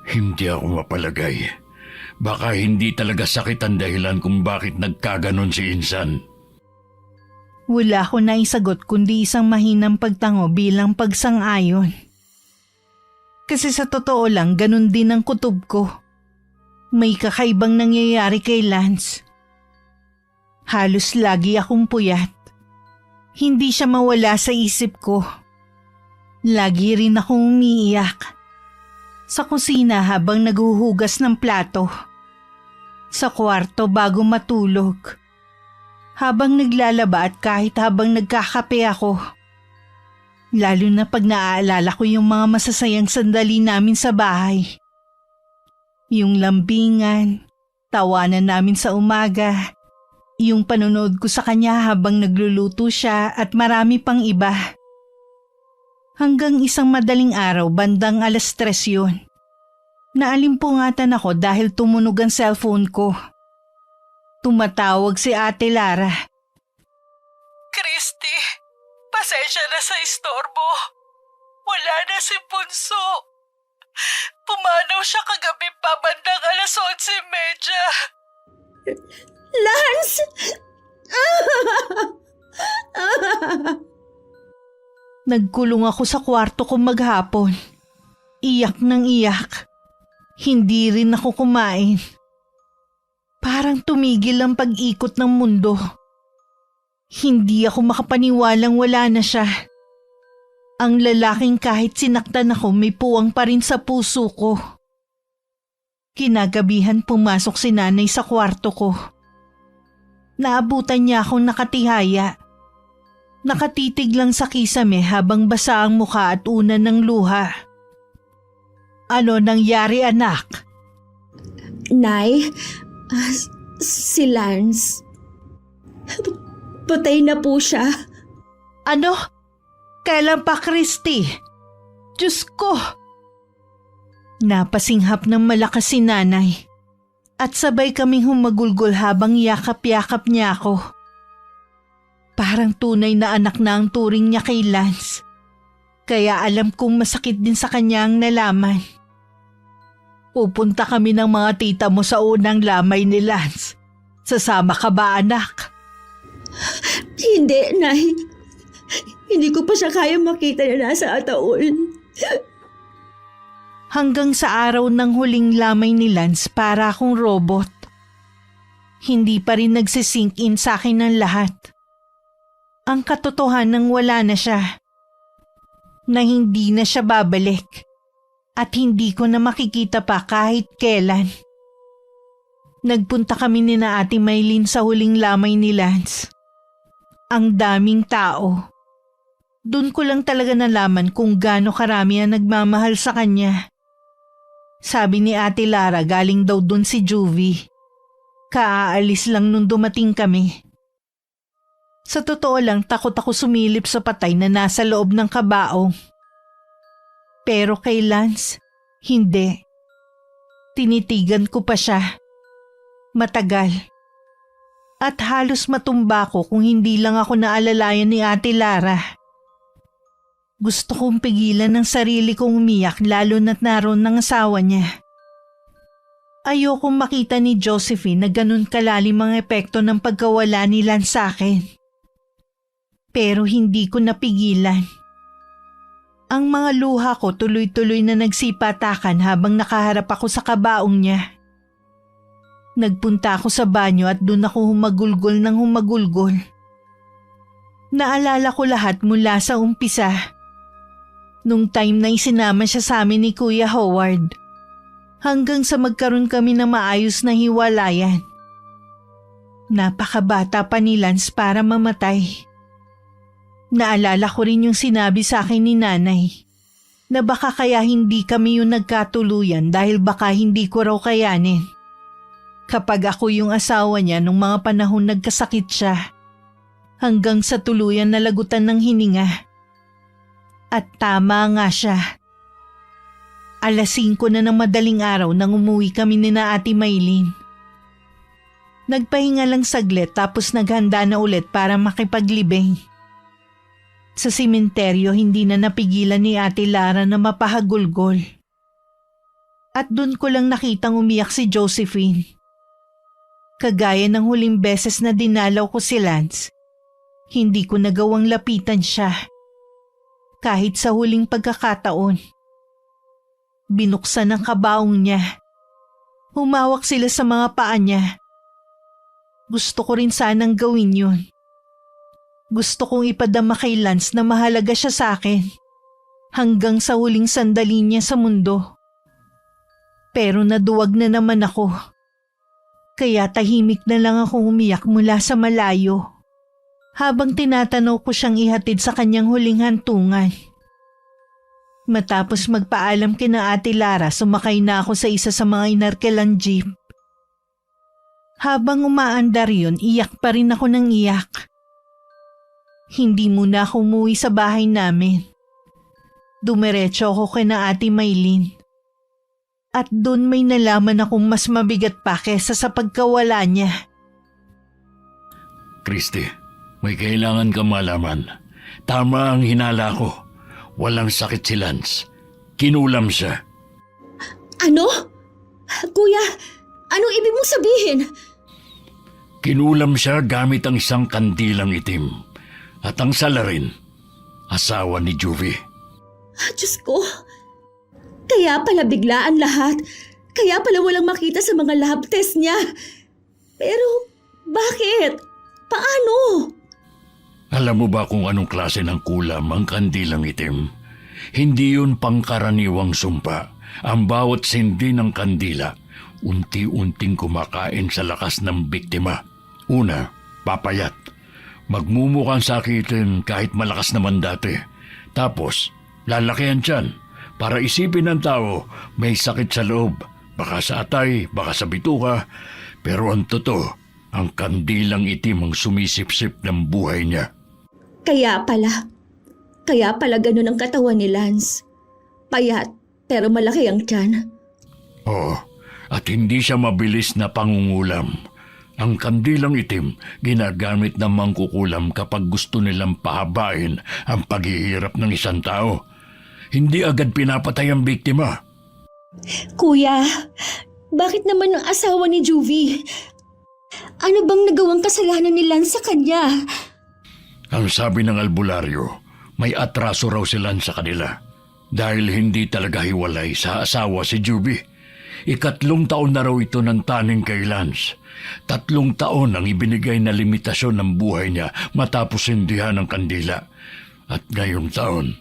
Hindi ako mapalagay. Baka hindi talaga sakit ang dahilan kung bakit nagkaganon si Insan. Wala ko na isagot kundi isang mahinang pagtango bilang pagsang-ayon. Kasi sa totoo lang, ganun din ang kutob ko. May kakaibang nangyayari kay Lance. Halos lagi akong puyat. Hindi siya mawala sa isip ko. Lagi rin akong umiiyak. Sa kusina habang naghuhugas ng plato. Sa kwarto bago matulog. Habang naglalaba at kahit habang nagkakape ako. Lalo na pag naaalala ko yung mga masasayang sandali namin sa bahay. Yung lambingan, tawanan namin sa umaga, yung panonood ko sa kanya habang nagluluto siya at marami pang iba. Hanggang isang madaling araw bandang 3:00 yun. Naalimpungatan ako dahil tumunog ang cellphone ko. Tumatawag si Ate Lara. Christy, pasensya na sa istorbo. Wala na si Bunso. Pumanaw siya kagabi pa bandang 11:30. Lance! Nagkulong ako sa kwarto ko maghapon. Iyak ng iyak. Hindi rin ako kumain. Parang tumigil ang pag-ikot ng mundo. Hindi ako makapaniwalang wala na siya. Ang lalaking kahit sinaktan ako may puwang pa rin sa puso ko. Kinagabihan pumasok si nanay sa kwarto ko. Naabutan niya akong nakatihaya. Nakatitig lang sa kisame habang basa ang mukha at unan ng luha. Ano nangyari, anak? Nay, si Lance. Patay na po siya. Ano? Kailan pa, Christy? Diyos ko! Napasinghap ng malakas si nanay at sabay kaming humagulgol habang yakap-yakap niya ako. Parang tunay na anak na ang turing niya kay Lance. Kaya alam kong masakit din sa kanya ang nalaman. Pupunta kami ng mga tita mo sa unang lamay ni Lance. Sasama ka ba, anak? Hindi, Nay. Hindi ko pa siya kaya makita na nasa ataol. Hanggang sa araw ng huling lamay ni Lance para akong robot. Hindi pa rin nagsisink in sa akin ng lahat. Ang katotohanan wala na siya. Na hindi na siya babalik. At hindi ko na makikita pa kahit kailan. Nagpunta kami ni na Ate Maylin sa huling lamay ni Lance. Ang daming tao. Doon ko lang talaga nalaman kung gaano karami ang nagmamahal sa kanya. Sabi ni Ate Lara galing daw doon si Juvie. Kaaalis lang nung dumating kami. Sa totoo lang takot ako sumilip sa patay na nasa loob ng kabaong. Pero kay Lance, hindi. Tinitigan ko pa siya. Matagal. At halos matumba ko kung hindi lang ako naalalayan ni Ate Lara. Gusto kong pigilan ng sarili kong umiyak lalo na't naroon ng asawa niya. Ayokong makita ni Josephine na ganun kalalim ang epekto ng pagkawala ni Lance sa akin. Pero hindi ko napigilan. Ang mga luha ko tuloy-tuloy na nagsipatakan habang nakaharap ako sa kabaong niya. Nagpunta ako sa banyo at doon ako humagulgol ng humagulgol. Naalala ko lahat mula sa umpisa. Nung time na isinama siya sa amin ni Kuya Howard. Hanggang sa magkaroon kami ng maayos na hiwalayan. Napakabata pa ni Lance para mamatay. Naalala ko rin yung sinabi sa akin ni nanay na baka kaya hindi kami yung nagkatuluyan dahil baka hindi ko raw kayanin. Kapag ako yung asawa niya nung mga panahon nagkasakit siya hanggang sa tuluyan na lagutan ng hininga. At tama nga siya. 5:00 na ng madaling araw nang umuwi kami ni na Ate Maylin. Nagpahinga lang saglit tapos naghanda na ulit para makipaglibing. Sa simenteryo hindi na napigilan ni Ate Lara na mapahagulgol. At dun ko lang nakitang umiyak si Josephine. Kagaya ng huling beses na dinalaw ko si Lance, hindi ko nagawang lapitan siya. Kahit sa huling pagkakataon. Binuksan ang kabaong niya. Humawak sila sa mga paa niya. Gusto ko rin sanang gawin yun. Gusto kong ipadama kay Lance na mahalaga siya sa akin. Hanggang sa huling sandali niya sa mundo. Pero naduwag na naman ako. Kaya tahimik na lang akong umiyak mula sa malayo. Habang tinatanaw ko siyang ihatid sa kanyang huling hantungan. Matapos magpaalam kina Ate Lara, sumakay na ako sa isa sa mga inarkelang jeep. Habang umaandar yun, iyak pa rin ako ng iyak. Hindi muna ako umuwi sa bahay namin. Dumiretso ako kina Ate Maylin. At doon may nalaman akong mas mabigat pa kesa sa pagkawala niya. Christy, may kailangan ka malaman. Tama ang hinala ko. Walang sakit si Lance. Kinulam siya. Ano? Kuya, anong ibig mong sabihin? Kinulam siya gamit ang isang kandilang itim. At ang salarin, asawa ni Juvie. Diyos ko. Kaya pala biglaan lahat. Kaya pala walang makita sa mga lab test niya. Pero, bakit? Paano? Alam mo ba kung anong klase ng kulam ang kandilang itim? Hindi yun pangkaraniwang sumpa. Ang bawat sindi ng kandila, unti-unting kumakain sa lakas ng biktima. Una, papayat. Magmumukhang sakitin kahit malakas naman dati. Tapos, lalakihan tiyan para isipin ng tao may sakit sa loob. Baka sa atay, baka sa bituka. Pero ang totoo, ang kandilang itim ang sumisipsip ng buhay niya. Kaya pala ganun ang katawan ni Lance. Payat, pero malaki ang tiyan. Oo, at hindi siya mabilis na pangungulam. Ang kandilang itim ginagamit ng mangkukulam kapag gusto nilang pahabain ang paghihirap ng isang tao. Hindi agad pinapatay ang biktima. Kuya, bakit naman ang asawa ni Juvie? Ano bang nagawang kasalanan ni Lance sa kanya? Ang sabi ng albularyo, may atraso raw sila sa kanila. Dahil hindi talaga hiwalay sa asawa si Juvie. 3 taon na raw ito ng taning kay Lance. 3 taon ang ibinigay na limitasyon ng buhay niya matapos sindihan ng kandila. At ngayong taon,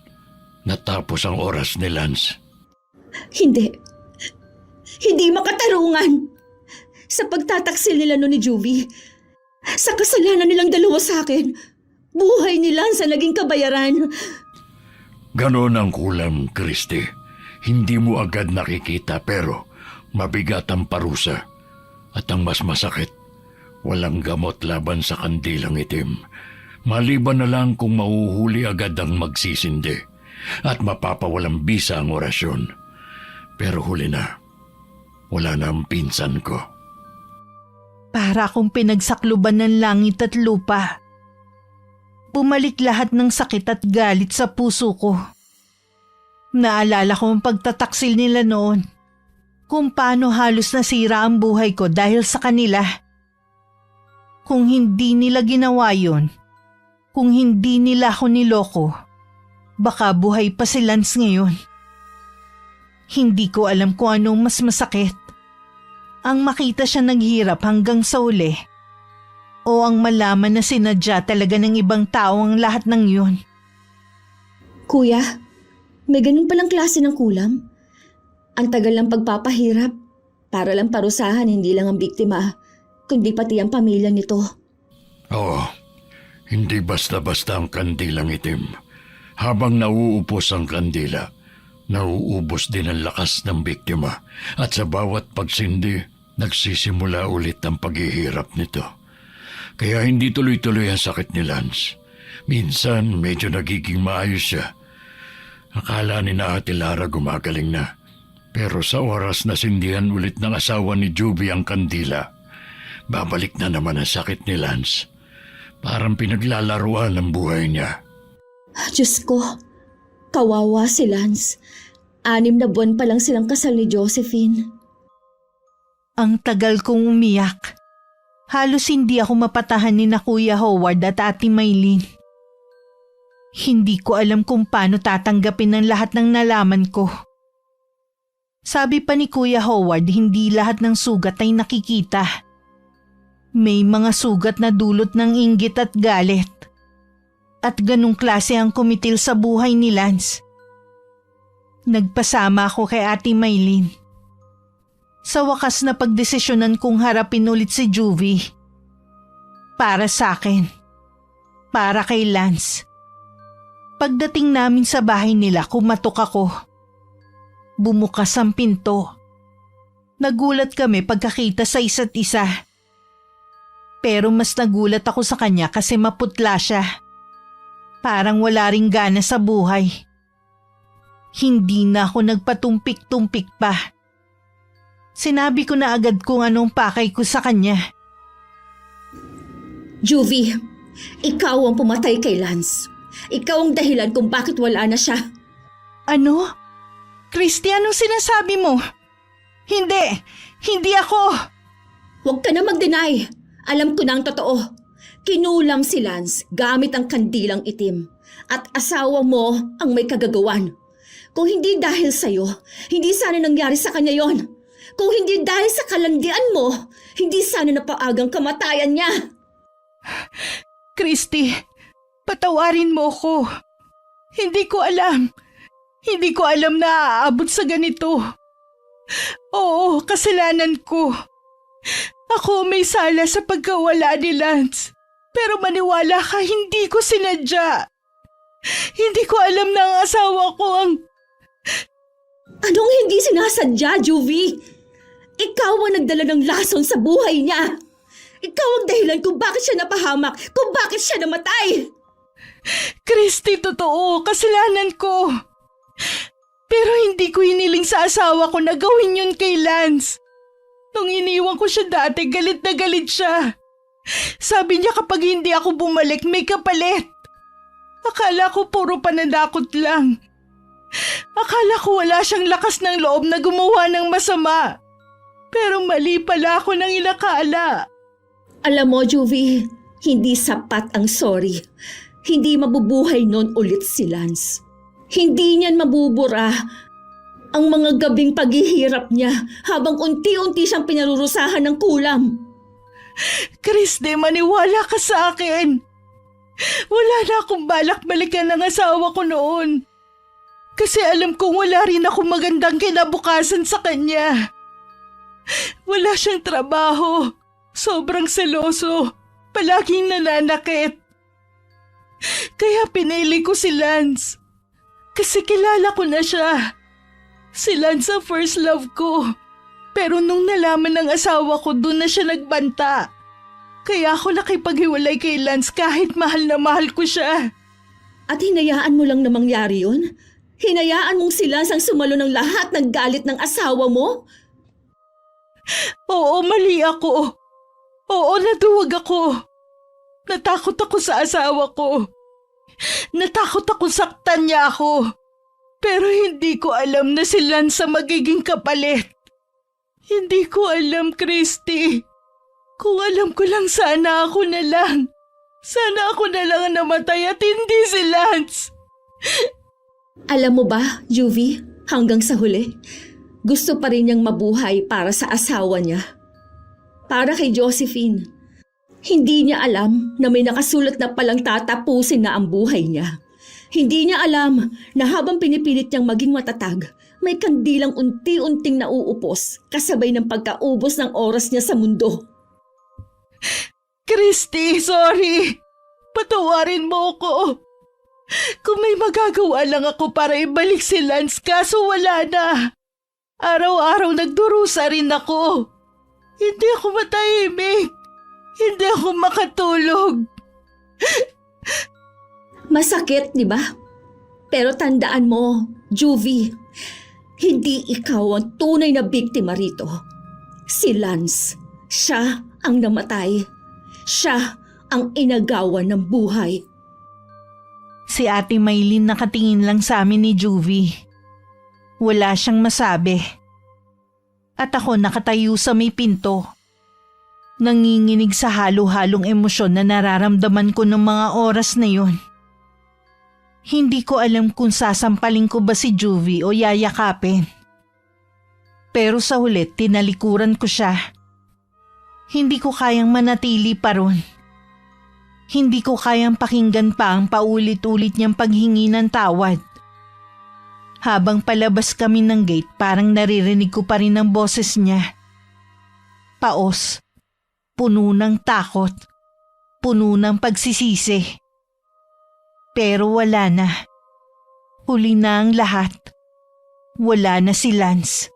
natapos ang oras ni Lance. Hindi makatarungan. Sa pagtataksil nila no ni Juvie, sa kasalanan nilang dalawa sa akin, buhay ni Lance ang naging kabayaran. Ganon ang kulam, Christy. Hindi mo agad nakikita pero mabigat ang parusa. At ang mas masakit, walang gamot laban sa kandilang itim. Maliban na lang kung mahuhuli agad ang magsisindi at mapapawalang bisa ang orasyon. Pero huli na, wala na ang pinsan ko. Para akong pinagsakluban ng langit at lupa. Bumalik lahat ng sakit at galit sa puso ko. Naalala ko ang pagtataksil nila noon. Kung paano halos nasira ang buhay ko dahil sa kanila. Kung hindi nila ginawa yun, kung hindi nila ako niloko, baka buhay pa si Lance ngayon. Hindi ko alam kung anong mas masakit. Ang makita siya naghirap hanggang sa uli. O ang malaman na sinadya talaga ng ibang tao ang lahat ng yun. Kuya, may ganun palang klase ng kulam. Ang tagal ng pagpapahirap para lang parusahan hindi lang ang biktima, kundi pati ang pamilya nito. Oo, hindi basta-basta ang kandilang itim. Habang nauupos ang kandila, nauubos din ang lakas ng biktima at sa bawat pagsindi, nagsisimula ulit ang paghihirap nito. Kaya hindi tuloy-tuloy ang sakit ni Lance. Minsan medyo nagiging maayos siya. Akala ni na Ate Lara gumagaling na. Pero sa oras na sindihan ulit ng asawa ni Juvie ang kandila, babalik na naman ang sakit ni Lance. Parang pinaglalaruan ang buhay niya. Diyos ko, kawawa si Lance. 6 na buwan pa lang silang kasal ni Josephine. Ang tagal kong umiyak. Halos hindi ako mapatahan ni na Kuya Howard at Ate Maylin. Hindi ko alam kung paano tatanggapin ang lahat ng nalaman ko. Sabi pa ni Kuya Howard, hindi lahat ng sugat ay nakikita. May mga sugat na dulot ng inggit at galit. At ganung klase ang kumitil sa buhay ni Lance. Nagpasama ako kay Ate Maylin. Sa wakas na pagdesisyonan kong harapin ulit si Juvie. Para sa akin. Para kay Lance. Pagdating namin sa bahay nila, kumatok ako. Bumukas ang pinto. Nagulat kami pagkakita sa isa't isa. Pero mas nagulat ako sa kanya kasi maputla siya. Parang wala ring gana sa buhay. Hindi na ako nagpatumpik-tumpik pa. Sinabi ko na agad kung anong pakay ko sa kanya. Juvie, ikaw ang pumatay kay Lance. Ikaw ang dahilan kung bakit wala na siya. Ano? Christy, anong sinasabi mo? Hindi ako. Huwag ka na mag-deny. Alam ko na ang totoo. Kinulam si Lance gamit ang kandilang itim. At asawa mo ang may kagagawan. Kung hindi dahil sa'yo, hindi sana nangyari sa kanya yon. Kung hindi dahil sa kalandian mo, hindi sana napaagang kamatayan niya. Christy, patawarin mo ko. Hindi ko alam. Hindi ko alam na aabot sa ganito. Oo, kasalanan ko. Ako may sala sa pagkawala ni Lance. Pero maniwala ka, hindi ko sinadya. Hindi ko alam na ang asawa ko ang... Anong hindi sinasadya, Juvie? Ikaw ang nagdala ng lason sa buhay niya. Ikaw ang dahilan kung bakit siya napahamak, kung bakit siya namatay. Christy, totoo, kasalanan ko. Pero hindi ko hiniling sa asawa ko na gawin yun kay Lance. Nung iniwan ko siya dati, galit na galit siya. Sabi niya kapag hindi ako bumalik, may kapalit. Akala ko puro pananakot lang. Akala ko wala siyang lakas ng loob na gumawa ng masama. Pero mali pala ako ng inakala. Alam mo, Juvie, hindi sapat ang sorry. Hindi mabubuhay noon ulit si Lance. Hindi niyan mabubura ang mga gabing paghihirap niya habang unti-unti siyang pinarurusahan ng kulam. Christy, maniwala ka sa akin. Wala na akong balak balikan ng asawa ko noon. Kasi alam kong wala rin ako magandang kinabukasan sa kanya. Wala siyang trabaho. Sobrang seloso. Palaging nananakit. Kaya pinili ko si Lance. Kasi kilala ko na siya. Si Lance ang first love ko. Pero nung nalaman ng asawa ko, doon na siya nagbanta. Kaya ako nakipaghiwalay kay Lance kahit mahal na mahal ko siya. At hinayaan mo lang na mangyari yun? Hinayaan mong si Lance ang sumalo ng lahat ng galit ng asawa mo? Oo, mali ako. Oo, naduwag ako. Natakot ako sa asawa ko. Natakot ako saktan niya ako. Pero hindi ko alam na si Lance ang magiging kapalit. Hindi ko alam, Christy. Kung alam ko lang, sana ako na lang. Sana ako na lang ang namatay at hindi si Lance. Alam mo ba, Juvie, hanggang sa huli, gusto pa rin niyang mabuhay para sa asawa niya. Para kay Josephine. Hindi niya alam na may nakasulat na palang tatapusin na ang buhay niya. Hindi niya alam na habang pinipilit niyang maging matatag, may kandilang unti-unting nauupos kasabay ng pagkaubos ng oras niya sa mundo. Christy, sorry. Patawarin mo ko. Kung may magagawa lang ako para ibalik si Lance, kaso wala na. Araw-araw nagdurusa rin ako. Hindi ako matahimik. Hindi ako makatulog. Masakit, di ba? Pero tandaan mo, Juvie, hindi ikaw ang tunay na biktima rito. Si Lance, siya ang namatay. Siya ang inagawan ng buhay. Si Ate Maylin nakatingin lang sa amin ni Juvie. Wala siyang masabi. At ako nakatayo sa may pinto. Nanginginig sa halo-halong emosyon na nararamdaman ko ng mga oras na yon. Hindi ko alam kung sasampalin ko ba si Juvie o yayakapin. Pero sa huli, tinalikuran ko siya. Hindi ko kayang manatili pa ron. Hindi ko kayang pakinggan pa ang paulit-ulit niyang paghingi ng tawad. Habang palabas kami ng gate, parang naririnig ko pa rin ang boses niya. Paos, puno ng takot, puno ng pagsisisi. Pero wala na. Huli na ang lahat. Wala na si Lance.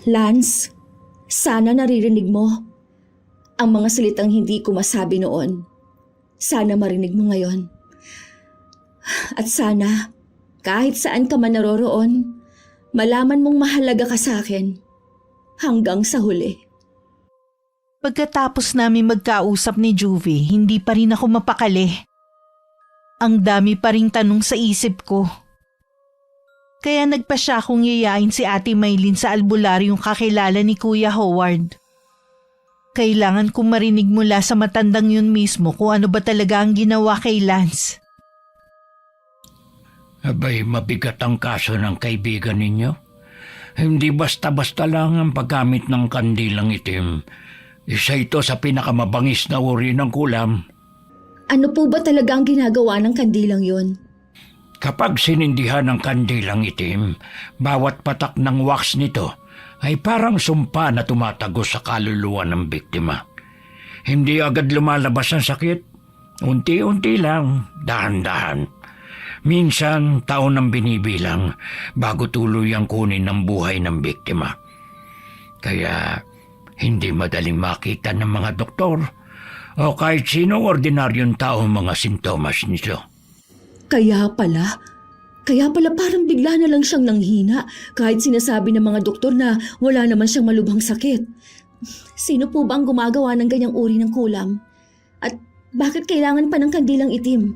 Lance, sana naririnig mo ang mga salitang hindi ko masabi noon. Sana marinig mo ngayon. At sana, kahit saan ka man naroroon, malaman mong mahalaga ka sa akin hanggang sa huli. Pagkatapos namin magkausap ni Juvie, hindi pa rin ako mapakali. Ang dami pa ring tanong sa isip ko. Kaya nagpa siya akong yayain si Ate Maylin sa albularyong kakilala ni Kuya Howard. Kailangan kong marinig mula sa matandang yun mismo kung ano ba talaga ang ginawa kay Lance. Abay, mabigat ang kaso ng kaibigan ninyo. Hindi basta-basta lang ang paggamit ng kandilang itim. Isa ito sa pinakamabangis na uri ng kulam. Ano po ba talaga ang ginagawa ng kandilang yon? Kapag sinindihan ng kandilang itim, bawat patak ng wax nito ay parang sumpa na tumatagos sa kaluluwa ng biktima. Hindi agad lumalabas ang sakit. Unti-unti lang, dahan-dahan. Minsan, taon ang binibilang bago tuluyang kunin ng buhay ng biktima. Kaya, hindi madaling makita ng mga doktor o kahit sinong ordinaryong tao mga sintomas nito. Kaya pala parang bigla na lang siyang nanghina kahit sinasabi ng mga doktor na wala naman siyang malubhang sakit. Sino po ba ang gumagawa ng ganyang uri ng kulam? At bakit kailangan pa ng kandilang itim?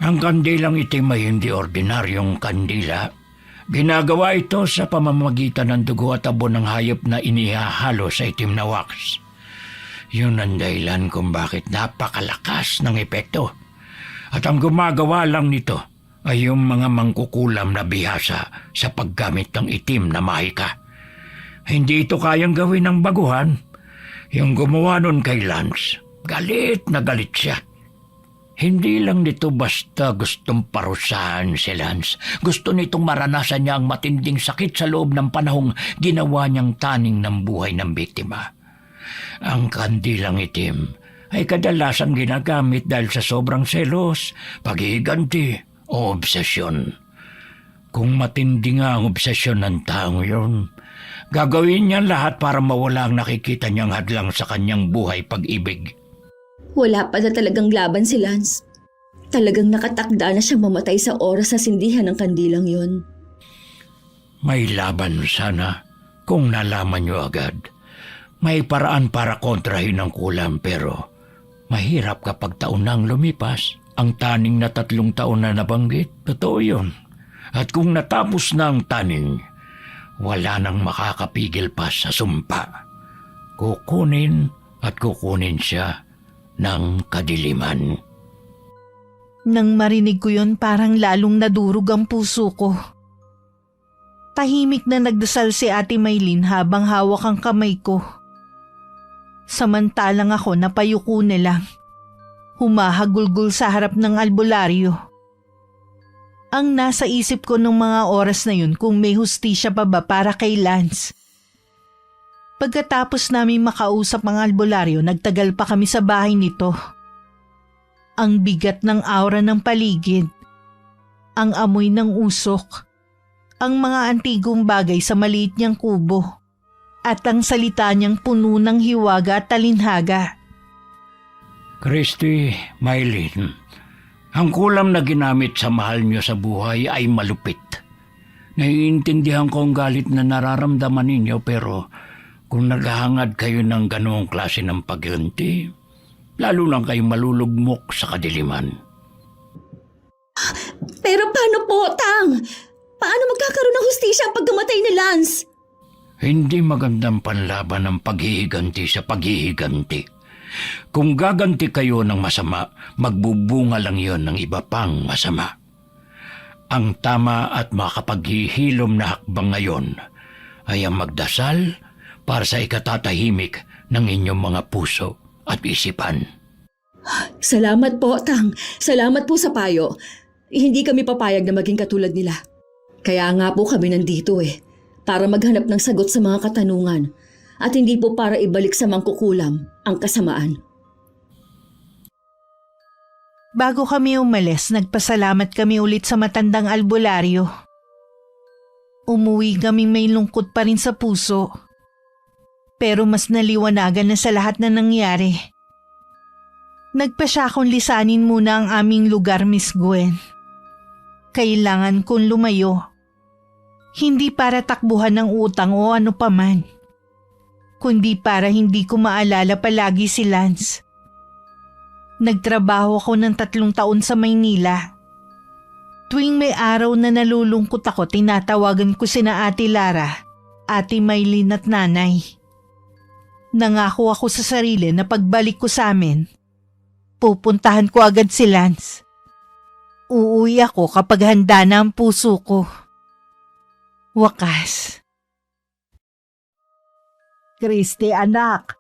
Ang kandilang itim ay hindi ordinaryong kandila. Ginagawa ito sa pamamagitan ng dugo at abo ng hayop na inihahalo sa itim na wax. Yun ang dahilan kung bakit napakalakas ng epekto. At ang gumagawa lang nito ay yung mga mangkukulam na bihasa sa paggamit ng itim na mahika. Hindi ito kayang gawin ng baguhan. Yung gumawa nun kay Lance, galit na galit siya. Hindi lang nito basta gustong parusahan si Lance. Gusto nitong maranasan niya ang matinding sakit sa loob ng panahong ginawa niyang taning ng buhay ng biktima. Ang kandilang itim ay kadalasan ginagamit dahil sa sobrang selos, paghihiganti o obsesyon. Kung matindi nga ang obsesyon ng taong yun, gagawin niya lahat para mawala ang nakikita niyang hadlang sa kanyang buhay pag-ibig. Wala pa na talagang laban si Lance. Talagang nakatakda na siyang mamatay sa oras sa sindihan ng kandilang yon. May laban sana kung nalaman niyo agad. May paraan para kontrahin ang kulam pero mahirap kapag taon nang lumipas. Ang taning na 3 taon na nabanggit, totoo yun. At kung natapos na ang taning, wala nang makakapigil pa sa sumpa. Kukunin at kukunin siya ng kadiliman. Nang marinig ko yun, parang lalong nadurog ang puso ko. Tahimik na nagdasal si Ate Maylin habang hawak ang kamay ko. Samantalang ako napayuko na lang. Humahagulgul sa harap ng albularyo. Ang nasa isip ko nung mga oras na yun kung may hustisya pa ba para kay Lance. Pagkatapos namin makausap ang albularyo, nagtagal pa kami sa bahay nito. Ang bigat ng aura ng paligid. Ang amoy ng usok. Ang mga antigong bagay sa maliit niyang kubo. At ang salita niyang puno ng hiwaga at talinhaga. Christy, Maylin, ang kulam na ginamit sa mahal niyo sa buhay ay malupit. Naiintindihan ko ang galit na nararamdaman ninyo pero Kung naghahangad kayo ng ganoong klase ng pagganti, lalo lang kayo malulugmok sa kadiliman. Pero paano po, Tang? Paano magkakaroon ng hustisya ang pagkamatay ni Lance? Hindi magandang panlaban ng paghihiganti sa paghihiganti. Kung gaganti kayo ng masama, magbubunga lang yon ng iba pang masama. Ang tama at makapaghihilom na hakbang ngayon ay ang magdasal para sa ikatatahimik ng inyong mga puso at isipan. Salamat po, Tang. Salamat po sa payo. Hindi kami papayag na maging katulad nila. Kaya nga po kami nandito para maghanap ng sagot sa mga katanungan at hindi po para ibalik sa mangkukulam ang kasamaan. Bago kami umalis, nagpasalamat kami ulit sa matandang albularyo. Umuwi kaming may lungkot pa rin sa puso. Pero mas naliwanagan na sa lahat na nangyari. Nagpa siya akong lisanin muna ang aming lugar, Miss Gwen. Kailangan kong lumayo. Hindi para takbuhan ng utang o ano paman, kundi para hindi ko maalala palagi si Lance. Nagtrabaho ako ng 3 taon sa Maynila. Tuwing may araw na nalulungkot ako, tinatawagan ko sina Ate Lara, Ate Maylin at Nanay. Nangako ako sa sarili na pagbalik ko sa amin, pupuntahan ko agad si Lance. Uuwi ako kapag handa na ang puso ko. Wakas. Christy, anak,